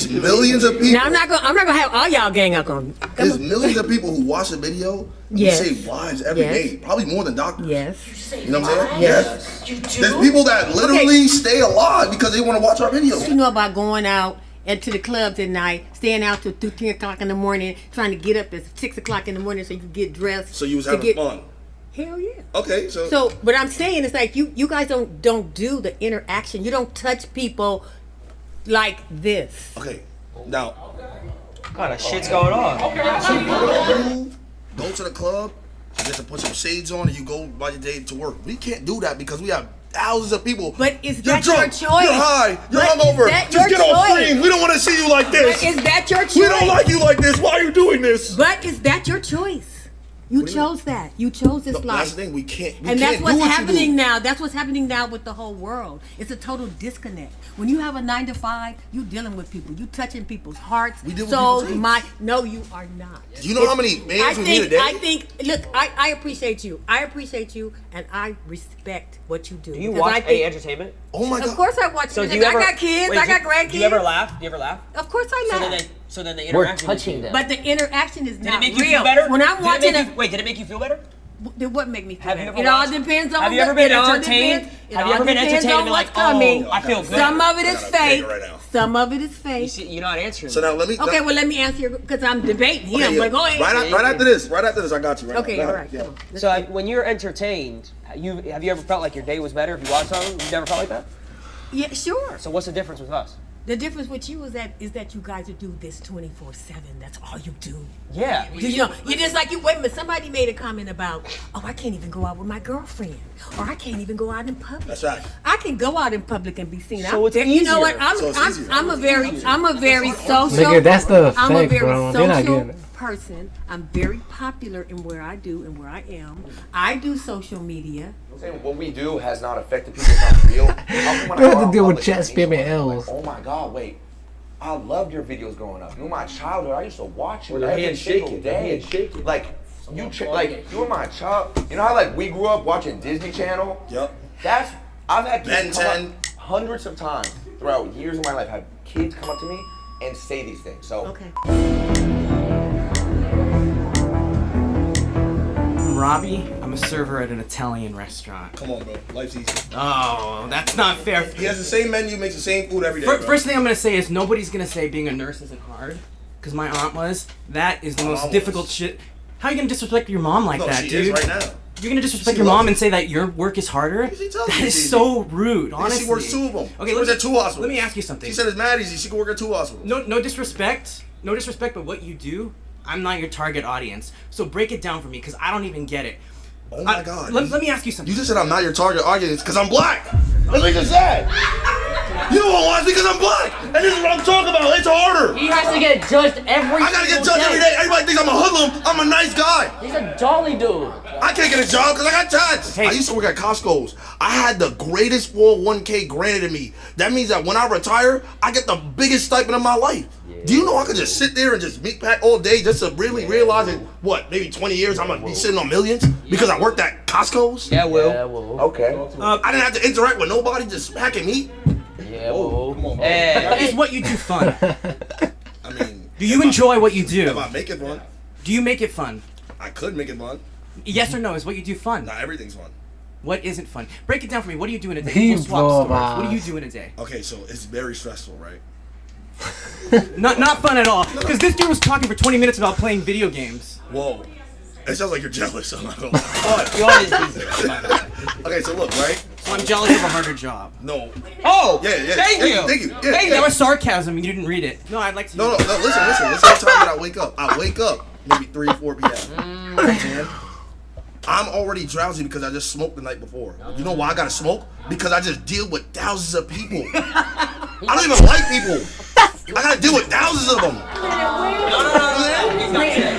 millions of people? Now I'm not gonna have all y'all gang up on me. There's millions of people who watch the video who Yes. save lives every Yes. day. Probably more than doctors. Yes. You know what I'm saying? Yes. There's people that literally stay alive because they want to watch our videos. You know about going out to the clubs at night, staying out till 10 o'clock in the morning, trying to get up at 6 o'clock in the morning so you can get dressed. So you was to having get- fun. Hell yeah. Okay, so So what I'm saying is like you guys don't do the interaction. You don't touch people like this. okay. Now, What kind of shit's going on? you go to the club, you get to put some shades on, and you go by your day to work. We can't do that because we have thousands of people. But is You're that drunk, your choice? You're high. You're But is hungover. that Just your get off choice? screen. We don't want to see you like this. But is that your choice? We don't like you like this. Why are you doing this? But is that your choice? You chose that. You chose this life. That's the thing. We can't. And that's what's happening now. That's what's happening now with the whole world. It's a total disconnect. When you have a 9 to 5, you dealing with people. You touching people's hearts, souls, mind. No, you are not. Do you know how many bands we need a day? I think. Look, I appreciate you. I appreciate you, and I respect what you do. Do you watch any entertainment? Oh my God. Of course I watch. So do entertainment. you ever, I got kids. wait, I got grandkids. Do you ever laugh? Do you ever laugh? Of course I laugh. So then the We're interaction. touching them. But the interaction is Did not it make you real. feel better? When I'm watching wait, did it make you feel better? What make me feel Have you better? ever It all watched- depends on Have you ever been it all entertained? depends- Have it you ever all been depends entertained on and be like, what's coming. oh, I feel good? Some of it is fake. right now. Some of it is fake. You're not answering. So now let me. Okay, well let me answer you because I'm debating him. Okay, But go ahead. Right after this, I got you. Right Okay, now. Go all ahead. right. Come on. So when you're entertained, have you ever felt like your day was better if you watched something? You've never felt like that? Yeah, sure. So what's the difference with us? The difference with you is that you guys do this 24/7. That's all you do. Yeah. You know, you just like you. Wait a minute. Somebody made a comment about, oh, I can't even go out with my girlfriend, or I can't even go out in public. That's right. I can go out in public and be seen. So it's You know what? easier. I'm a very social. Nigga, that's the I'm a effect, very bro. They're not social getting it. person. I'm very popular in where I do and where I am. I do social media. I'm saying what we do has not affected people. It's not real. We have to deal with chat spamming L's. Oh my God, wait. I loved your videos growing up. You were my childhood. I used to watch you With their every hands single shaking, day. Like you were my child. You know how like we grew up watching Disney Channel? Yep. I've had Ben kids come 10. up hundreds of times throughout years of my life. Had kids come up to me and say these things. So Okay. I'm Robbie. I'm a server at an Italian restaurant. Come on, bro. Life's easy. Oh, that's not fair. He has the same menu, makes the same food every day. First thing I'm gonna say is nobody's gonna say being a nurse isn't hard, because my aunt was. That is the My most mom difficult was. shit. How are you gonna disrespect your mom like No, that, she dude? is right now. You're gonna disrespect She your loves mom it. and say that your work is harder? She tells That me is it's so rude, And honestly. she works 2 of them. Okay, She works at 2 hospitals. Let me ask you something. She said it's mad easy. She can work at 2 hospitals. No disrespect. No disrespect, but what you do, I'm not your target audience. So break it down for me, because I don't even get it. Oh my God. Let me ask you something. You just said I'm not your target audience because I'm black. That's what you just said. You don't want to because I'm black. And this is what I'm talking about. It's harder. He has to get judged every I gotta get single judged every day. Everybody thinks I'm a hoodlum. I'm a nice guy. He's a jolly dude. I can't get a job because I got tats. I used to work at Costco's. I had the greatest 401k granted to me. That means that when I retire, I get the biggest stipend of my life. Do you know I could just sit there and just meat pack all day just to really realize that, what, maybe 20 years I'm gonna be sitting on millions because I worked at Costco's? Yeah, Will. Okay. I didn't have to interact with nobody, just packing meat. Yeah, Will. Come on, Is what you do fun? I mean, Do you enjoy what you do? if I make it fun, Do you make it fun? I could make it fun. Yes or no? Is what you do fun? Not everything's fun. What isn't fun? Break it down for me. What do you do in a day? He We'll swap blow stories. my What do you eyes. do in a day? Okay, so it's very stressful, right? Not fun at all. Because this dude was talking for 20 minutes about playing video games. Whoa. It sounds like you're jealous. I'm not gonna lie. You always do. Okay, so look, right? So I'm jealous of a harder job. No. Oh! Yeah. Thank you! Thank you. Yeah, Thank you. yeah. That was sarcasm. You didn't read it. No, I'd like to. No. Listen. This is the time that I wake up. I wake up maybe 3 or 4 p.m. Man, I'm already drowsy because I just smoked the night before. You know why I gotta smoke? Because I just deal with thousands of people. I don't even like people. I gotta deal with thousands of them.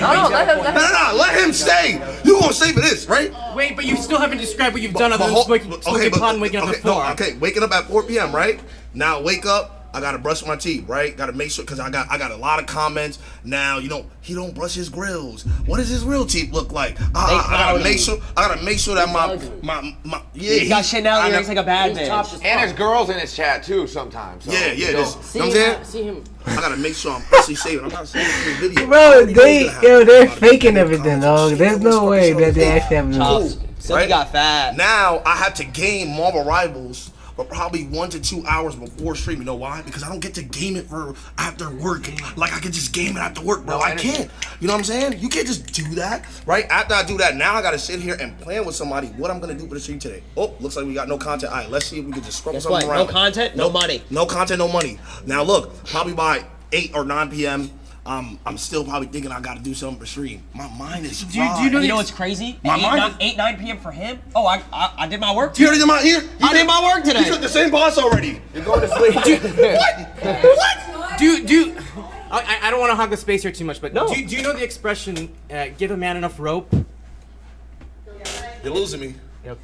No. Let him stay. You gonna stay for this, right? Wait, but you still haven't described what you've done other than smoking pot and waking up at 4. Okay, waking up at 4 p.m., right? Now wake up. I gotta brush my teeth, right? Gotta make sure, cause I got a lot of comments. Now, you know, he don't brush his grills. What does his real teeth look like? I gotta make sure. I gotta make sure that my yeah. He's got Chanel earrings like a bad bitch. And there's girls in his chat too sometimes. So Yeah. you This, know. you know what I'm saying? I gotta make sure I'm actually saving. I'm not saving this video. Bro, they're faking everything, dog. There's no way that they actually have Cool, So he got fat. Now I have to game Marvel Rivals for probably 1 to 2 hours before stream. You know why? Because I don't get to game it for after work. Like I can just game it after work, bro. I can't. You know what I'm saying? You can't just do that, right? After I do that, now I gotta sit here and plan with somebody what I'm gonna do for the stream today. Oh, looks like we got no content. All right, let's see if we can just scrub Guess something what? around. No content, no money. No content, no money. Now look, probably by 8 or 9 p.m., I'm still probably thinking I gotta do something for stream. My mind is Do you know what's crazy? My mind 9 p.m. for him? Oh, I did my work. You already did my I did my work today. He's with the same boss already. You're going to sleep. What? I don't want to hog the space here too much, but do you know the expression, give a man enough rope? You're losing me.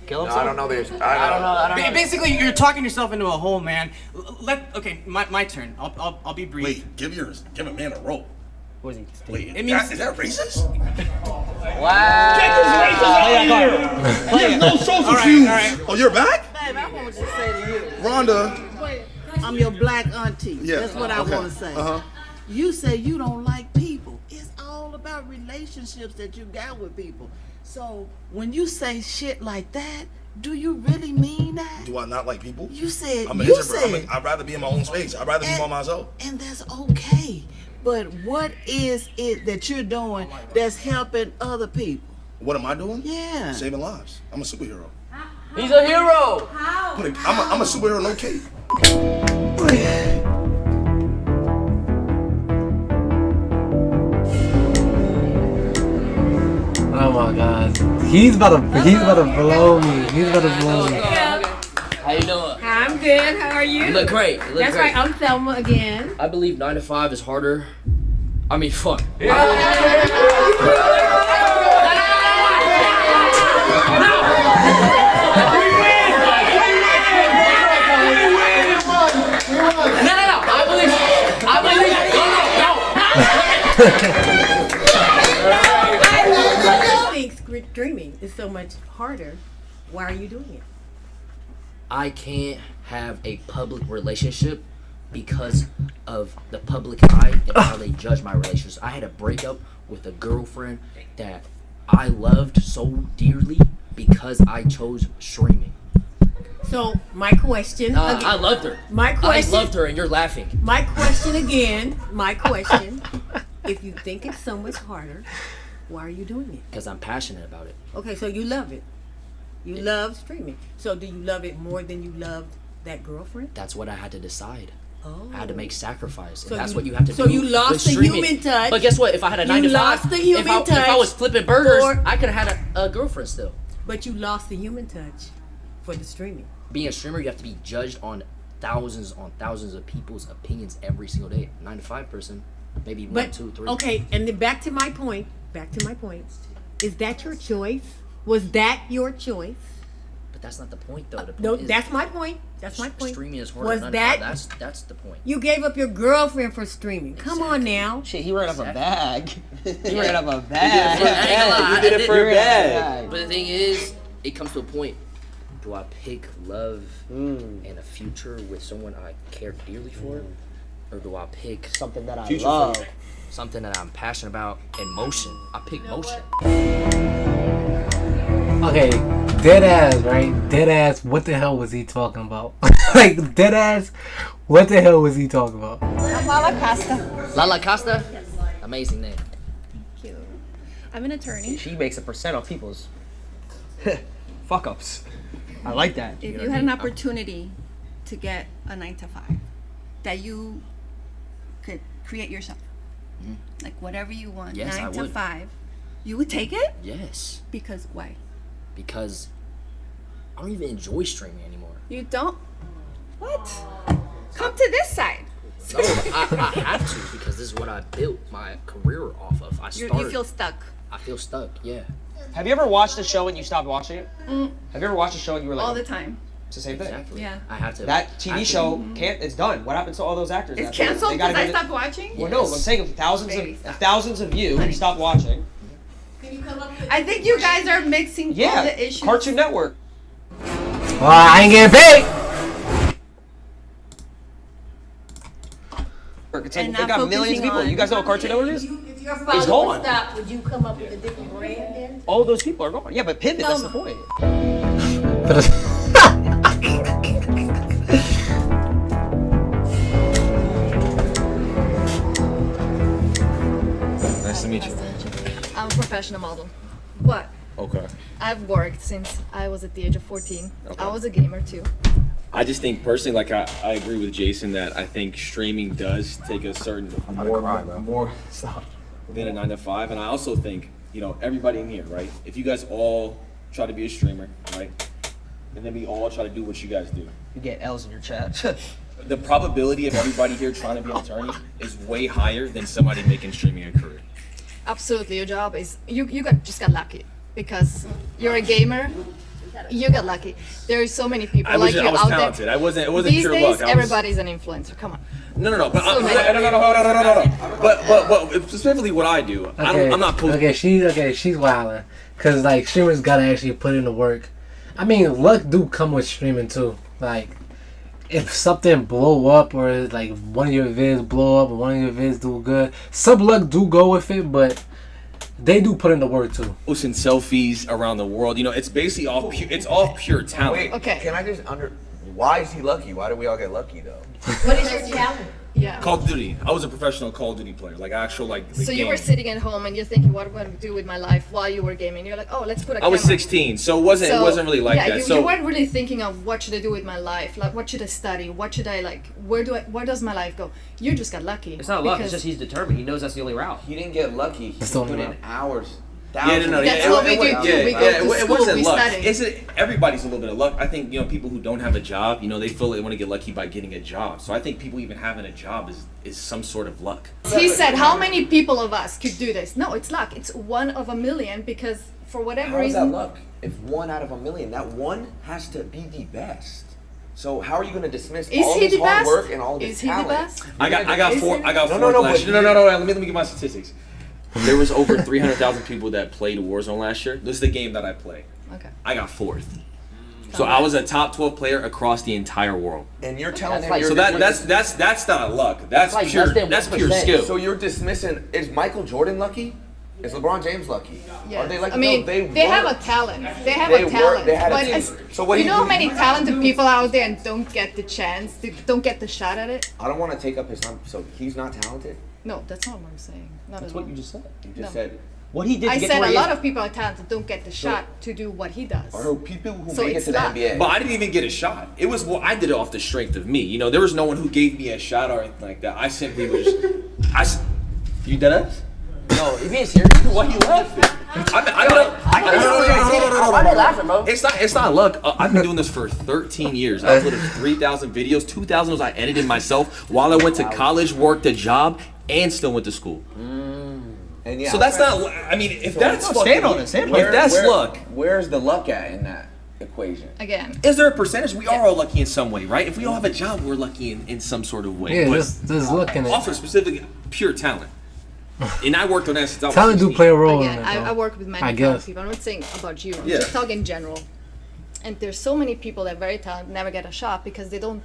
Kill No, I don't know this. I don't know. Basically, you're talking yourself into a hole, man. Okay, my turn. I'll be brief. Wait, give a man a rope. What is he? Wait, It means- is that racist? Wow. Get this racist out of here! There's no social cues. All right. Oh, you're back? Babe, I want to say to you. Rhonda. I'm your black auntie. Yeah, That's what I want to say. Uh-huh. You say you don't like people. It's all about relationships that you got with people. So when you say shit like that, do you really mean that? Do I not like people? You said, I'm an you introvert. said. I'd rather be in my own space. I'd rather be by myself. And that's okay. But what is it that you're doing that's helping other people? What am I doing? Yeah. Saving lives. I'm a superhero. He's a hero. I'm a superhero, no cape. Oh my god. He's about to blow me. He's about to blow me. How you doing? I'm good. How are you? You look great. You look That's great. right. I'm Thelma again. I believe 9 to 5 is harder. I mean, fuck. I think dreaming is so much harder. Why are you doing it? I can't have a public relationship because of the public eye and how they judge my relationships. I had a breakup with a girlfriend that I loved so dearly because I chose streaming. So my question. I loved her. My question. I loved her, and you're laughing. My question again. My question. If you think it's so much harder, why are you doing it? Because I'm passionate about it. Okay, so you love it. You love streaming. So do you love it more than you loved that girlfriend? That's what I had to decide. Oh. I had to make sacrifice, and So that's you- what you have to so do. you lost with the streaming. human touch. But guess what? If I had a 9 to 5, lost the human if I touch was flipping burgers, for- I could have had a girlfriend still. But you lost the human touch for the streaming. Being a streamer, you have to be judged on thousands of people's opinions every single day. 9 to 5 person, maybe 1, But 2, 3. okay, and then back to my point. Is that your choice? Was that your choice? But that's not the point, though. The point No, is that's my point. That's my point. streaming is harder Was than that 9 to 5. That's the point. you gave up your girlfriend for streaming? Come on now. Shit, he ran up a bag. He ran up a I bag. ain't gonna lie, You did it for a bag. But the thing is, it comes to a point. Do I pick love and a future with someone I care dearly for? Or do I pick something that I future love? for something that I'm passionate about and motion? I pick motion. Okay, dead ass, right? Dead ass, what the hell was he talking about? Like, dead ass, what the hell was he talking about? Lala Costa. Lala Costa? Amazing name. Thank you. I'm an attorney. She makes a percent of people's fuck ups. I like that. If you had an opportunity to get a 9 to 5 that you could create yourself, like whatever you want, Yes, 9 I to would. 5, you would take it? Yes. Because why? Because I don't even enjoy streaming anymore. You don't? What? Come to this side. No, I have to because this is what I built my career off of. You feel stuck. I feel stuck, yeah. Have you ever watched a show and you stopped watching it? Mm. Have you ever watched a show and you were like, All the time. it's the same thing? Exactly. Yeah. I have to. That TV show can't. It's done. What happens to all those actors? It's after that? canceled They gotta because I give it- stopped watching? Well, no, I'm saying thousands of you stopped watching. I think you guys are mixing all Yeah, the issues. Cartoon Network. Well, I ain't getting paid. It's like And they not got millions of focusing people. on- You guys know what Cartoon Network is? If your It's father would gone. stop, would you come up with a different brand then? All those people are gone. Yeah, but pivot. That's the point. Nice to meet you. I'm a professional model. What? Okay. I've worked since I was at the age of 14. Okay. I was a gamer too. I just think personally, like I agree with Jason that I think streaming does take a certain more stop than a 9 to 5, and I also think everybody in here, right? If you guys all try to be a streamer, right, and then we all try to do what you guys do, You get L's in your chat. the probability of everybody here trying to be an attorney is way higher than somebody making streaming a career. Absolutely, your job is just got lucky because you're a gamer. You got lucky. There are so many people like you out there. I was talented. It wasn't These pure days, luck. everybody's an influencer. Come on. No. But So but specifically what I do, I'm not. She's wilding, cause like streamers gotta actually put in the work. I mean, luck do come with streaming too. Like, if something blow up or like one of your vids blow up or one of your vids do good, some luck do go with it, but they do put in the work too. Posting selfies around the world, it's basically all pure talent. Wait, okay. Can I just why is he lucky? Why do we all get lucky though? What is your talent? Yeah. Call of Duty. I was a professional Call of Duty player, like actual the So you game. were sitting at home and you're thinking, what am I going to do with my life while you were gaming? You're like, oh, let's put a I was camera. 16, so it wasn't really like that. You weren't really thinking of what should I do with my life, like what should I study, what should I like, where does my life go? You just got lucky. It's not luck. It's just he's determined. He knows that's the only route. He didn't get lucky. He put in hours. That's what we do too. We go to it school, wasn't we luck. study. Everybody's a little bit of luck. I think people who don't have a job, they feel they want to get lucky by getting a job. So I think people even having a job is some sort of luck. He said, how many people of us could do this? No, it's luck. It's 1 of a million because for whatever How is reason. that luck? If 1 out of a million, that one has to be the best. So how are you going to dismiss all his hard work and all of his talent? Is he the best? I got four. No. Let me get my statistics. There was over 300,000 people that played Warzone last year. This is the game that I play. Okay. I got 4th. So I was a top 12 player across the entire world. And you're telling him so that's not luck. That's pure skill. So you're dismissing. Is Michael Jordan lucky? Is LeBron James lucky? Yes. Are they lucky? I mean, no, they have a talent. They have a talent. So what you know how many talented people out there and don't get the chance, don't get the shot at it? I don't want to take up his time. So he's not talented? No, that's not what I'm saying. That's what you just said. You just said. What he did I said a lot of people are talented, don't get the shot to do what he does. Are people who So make it it's to the luck. NBA? But I didn't even get a shot. It was I did it off the strength of me. There was no one who gave me a shot or anything like that. I simply was. You dead ass? No, you being serious? Why you laughing? Why are they laughing, bro? It's not luck. I've been doing this for 13 years. I uploaded 3,000 videos. 2,000 was I edited myself while I went to college, worked a job, and still went to school. And yeah, so that's not. I mean, if that's stand on it. If that's luck, where's the luck at in that equation? Again, is there a percentage? We are all lucky in some way, right? If we all have a job, we're lucky in some sort of way. Yeah, But there's luck in it. Offer specifically pure talent. And I worked on that since I was Talent do 16. play a role Again, in it. I work with many talented people. I'm not saying about you. I'm just talking in general. And there's so many people that are very talented never get a shot because they don't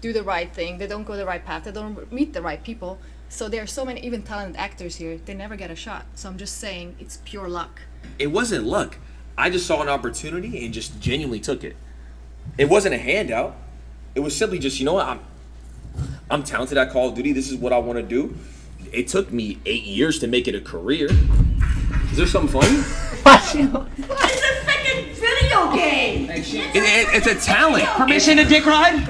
do the right thing. They don't go the right path. They don't meet the right people. So there are so many even talented actors here. They never get a shot. So I'm just saying it's pure luck. It wasn't luck. I just saw an opportunity and just genuinely took it. It wasn't a handout. It was simply just, I'm talented at Call of Duty. This is what I want to do. It took me 8 years to make it a career. Is there something funny? It's a freaking video game. It's a talent. Permission to dick ride?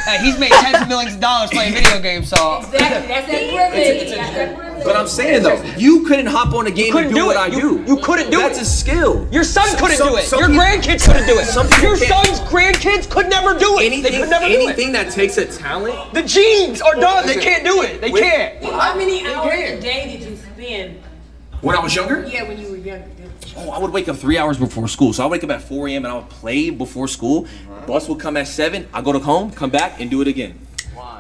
Hey, he's made tens of millions of dollars playing video games, so. Exactly. That's that privilege. That's that privilege. But I'm saying though, you couldn't hop on a game and do what I do. You couldn't do it. That's a skill. Your son couldn't do it. Your grandkids couldn't do it. Your son's grandkids could never do it. They could never do it. Anything that takes a talent. The genes are done. They can't do it. They can't. How many hours a day did you spend? When I was younger? Yeah, when you were younger. Oh, I would wake up 3 hours before school. So I wake up at 4 a.m. and I would play before school. Bus would come at 7. I go to home, come back, and do it again.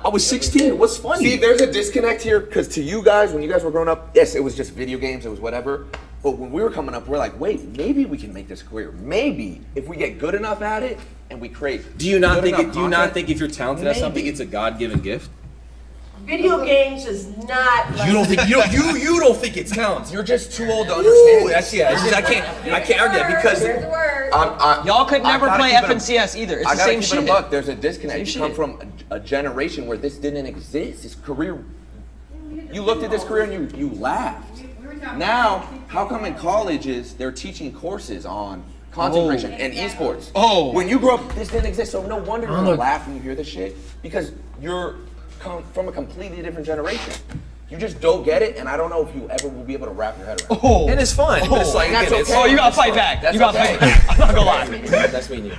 I was 16. What's funny? See, there's a disconnect here because to you guys, when you guys were growing up, yes, it was just video games, it was whatever. But when we were coming up, we're like, wait, maybe we can make this career. Maybe if we get good enough at it and we create. Do you not think if you're talented at something, it's a God-given gift? Video games is not. Like You don't think you don't think it's talent. You're just too old to understand. I can't argue that because y'all could never play FNCS either. It's the same shit. There's a disconnect. You come from a generation where this didn't exist. This career, you looked at this career and you laughed. Now, how come in colleges they're teaching courses on content creation, and esports. Oh. When you grew up, this didn't exist, so no wonder you're Oh, gonna look. laugh when you hear this shit, because you're from a completely different generation. You just don't get it, and I don't know if you ever will be able to wrap your head around it. Oh. And it's fun. But it's like, that's again, it's, okay. oh, you gotta That's fight fine. back. That's You gotta okay. fight back. I'm not gonna lie. That's me and you.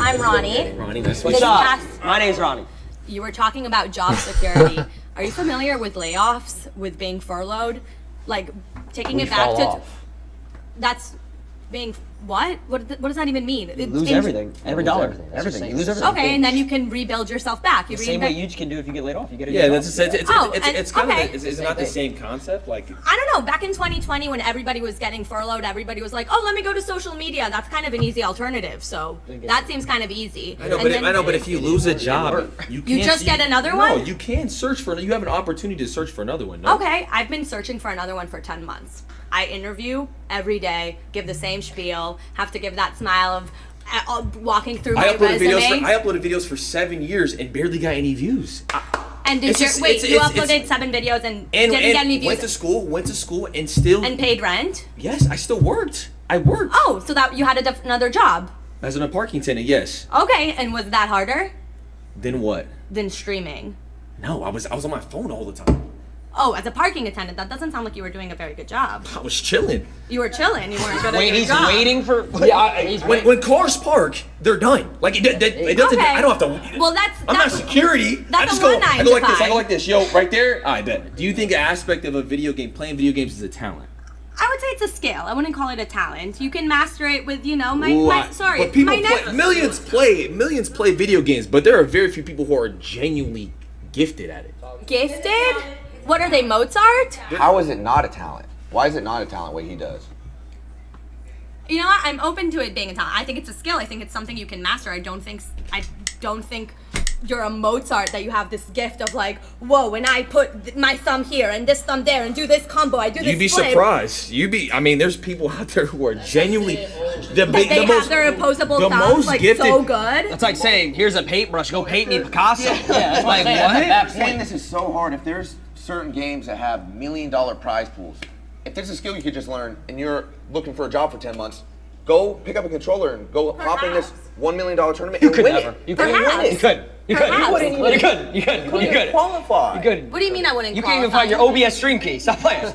I'm Ronnie. Ronnie, nice to This meet you. past- My name's Ronnie. You were talking about job security. Are you familiar with layoffs, with being furloughed? Like, taking We it back fall to... off. That's being... What? What does that even mean? You lose everything. Every dollar. Everything. You lose everything. Okay, and then you can rebuild yourself back. You The same way you can do if you get laid off. You get a new job. It's kind okay. of it's not the same concept. Like I don't know. Back in 2020, when everybody was getting furloughed, everybody was like, "Oh, let me go to social media." That's kind of an easy alternative. So that seems kind of easy. I know, but if you lose a job, you can't. You just get another one? No, you can search for. You have an opportunity to search for another one. No? Okay, I've been searching for another one for 10 months. I interview every day, give the same spiel, have to give that smile of walking through my resume. I uploaded videos for 7 years and barely got any views. And did you uploaded 7 videos and didn't get any views? Went to school and still. And paid rent? Yes, I still worked. I worked. Oh, so that you had another job? As a parking attendant, yes. Okay, and was that harder Then what? than streaming? No, I was on my phone all the time. Oh, as a parking attendant, that doesn't sound like you were doing a very good job. I was chilling. You were chilling. You weren't good at Wait, your he's job. waiting for. When cars park, they're done. Like it doesn't. Okay. I don't have to. Well, that's I'm not security. I That's just a go. one I nine go to like this. I five. go like this. Yo, right there. I bet. Do you think an aspect of a video game, playing video games, is a talent? I would say it's a skill. I wouldn't call it a talent. You can master it with, But my people next. play. Millions play video games, but there are very few people who are genuinely gifted at it. Gifted? What are they, Mozart? How is it not a talent? Why is it not a talent what he does? You know what? I'm open to it being a talent. I think it's a skill. I think it's something you can master. I don't think you're a Mozart, that you have this gift of like, whoa, when I put my thumb here and this thumb there and do this combo, I do this You'd be flip. surprised. I mean, there's people out there who are genuinely Have their opposable thumbs like so good. That's like saying, here's a paintbrush, go paint me Picasso. Yeah, that's like, I'm what? saying this is so hard. If there's certain games that have $1 million prize pools, if there's a skill you could just learn and you're looking for a job for 10 months, go pick up a controller and go hop in this $1 million tournament and win it. You could. You could qualify. You could. What do you mean I wouldn't You qualify? can't even find your OBS stream key. Stop playing.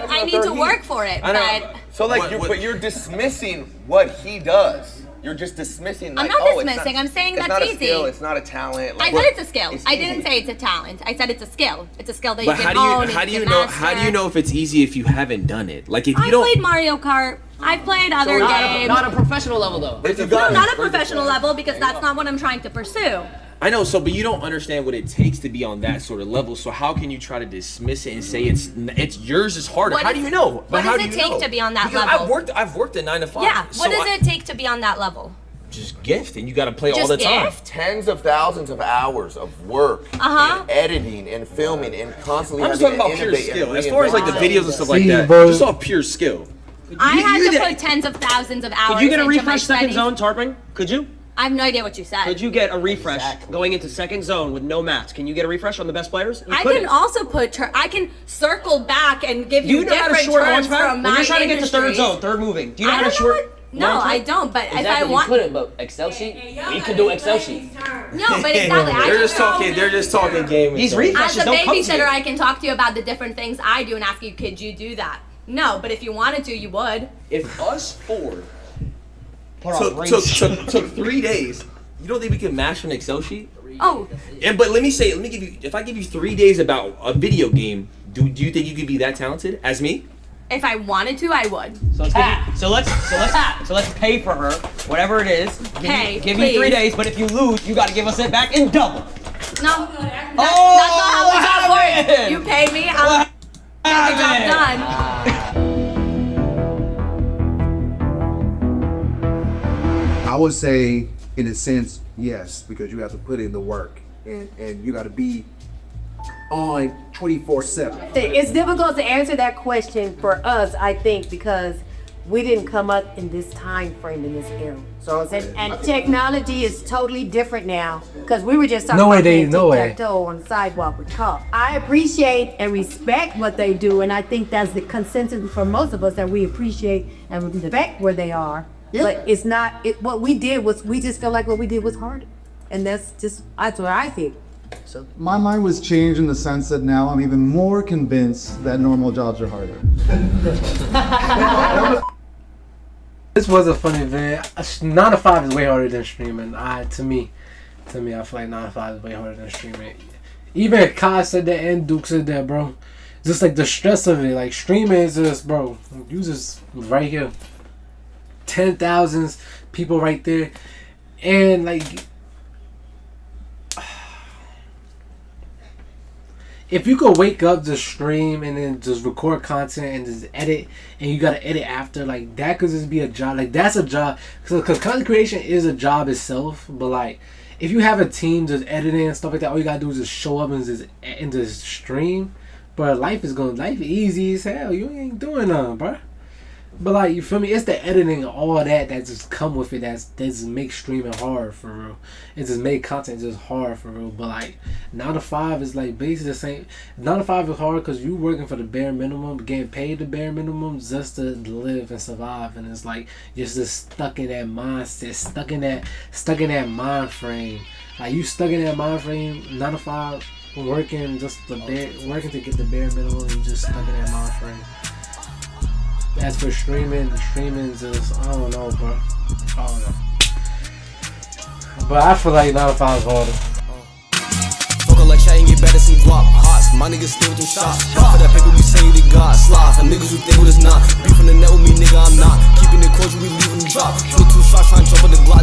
I need to work for it, but So like, but you're dismissing what he does. You're just dismissing. Like, I'm not oh, it's dismissing. I'm saying it's that's not a easy. skill. It's not a talent. I Like, said it's a skill. it's I easy. didn't say it's a talent. I said it's a skill. It's a skill that But you can how own. do you and you can know master. how do you know if it's easy if you haven't done it? Like if you I don't. played Mario Kart. I've played other games. Not a professional level though. No, not a professional level because that's not what I'm trying to pursue. I know, but you don't understand what it takes to be on that sort of level. So how can you try to dismiss it and say it's yours is harder? How do you know? What does it take to be on that Because level? I've worked at 9 to 5. Yeah. so What does it take to be on that level? Just gift, and you got to play all Just the time. gift? Tens of thousands of hours of work, and editing, and filming, and constantly. I'm just having talking to about pure innovate and skill. As far as like the reinvent videos and stuff like See, that, bro. just off pure skill. I had you're to the- put tens of thousands of hours. Could you get a into my refresh second studies. zone, Tarping? Could you? I have no idea what you said. Could you get a refresh going into second zone with no mats? Can you get a refresh on the best players? You I couldn't. can also put. I can circle back and give Do you you know how to different short terms launch pad? from When my you're trying to get to third industries. zone, third moving. Do you know I how to don't know short? No, I don't. But if I want, You couldn't, but Excel sheet, you could do Excel sheet. no, but exactly. I They're can just talking. They're just talking game. These and refreshes As a don't come to babysitter, you. I can talk to you about the different things I do and ask you, could you do that? No, but if you wanted to, you would. If us four Put on took 3 days, you don't think we can master an Excel sheet? Oh, And but let me give you. If I give you 3 days about a video game, do you think you could be that talented as me? if I wanted to, I would. So let's pay for her, whatever it is. Give you 3 please. days, but if you lose, you got to give us it back in double. No, that's not how the job works. You pay me, I'll get the job done. I would say, in a sense, yes, because you have to put in the work and you got to be on 24/7. It's difficult to answer that question for us, I think, because we didn't come up in this time frame, in this era. And technology is totally different now, because we were just talking about tic-tac-toe on the sidewalk with cop. I appreciate and respect what they do, and I think that's the consensus for most of us, that we appreciate and respect where they are. Yeah. But it's not, what we did was, we just felt like what we did was hard. And that's what I think. So my mind was changed in the sense that now I'm even more convinced that normal jobs are harder. This was a funny video. 9 to 5 is way harder than streaming. To me, I feel like 9 to 5 is way harder than streaming. Even Kai said that and Duke said that, bro. Just like the stress of it. Like streaming is just, bro, you just right here. 10,000 people right there. And like, if you could wake up, just stream, and then just record content and just edit, and you gotta edit after, like that could just be a job. Like that's a job, because content creation is a job itself. But like, if you have a team just editing and stuff like that, all you gotta do is just show up and just stream. But life is easy as hell. You ain't doing nothing, bro. But like, you feel me? It's the editing and all that just come with it. That just makes streaming hard for real. It just make content just hard for real. But like 9 to 5 is like basically the same. 9 to 5 is hard because you working for the bare minimum, getting paid the bare minimum just to live and survive. And it's like you're just stuck in that mindset, stuck in that mind frame. Like you stuck in that mind frame. 9 to 5 working just working to get the bare minimum. And you just stuck in that mind frame. As for streaming just, I don't know, bro. I don't know. But I feel like 9 to 5 is harder. Fuckin' like chat and get better, some guap hots. My niggas still with them shots. For that paper, we say they got sloth. And niggas who think what it's not. Beefing the net with me, nigga, I'm not. Keeping it cordial, we leaving them drop. 22 shots, trying to jump on the block.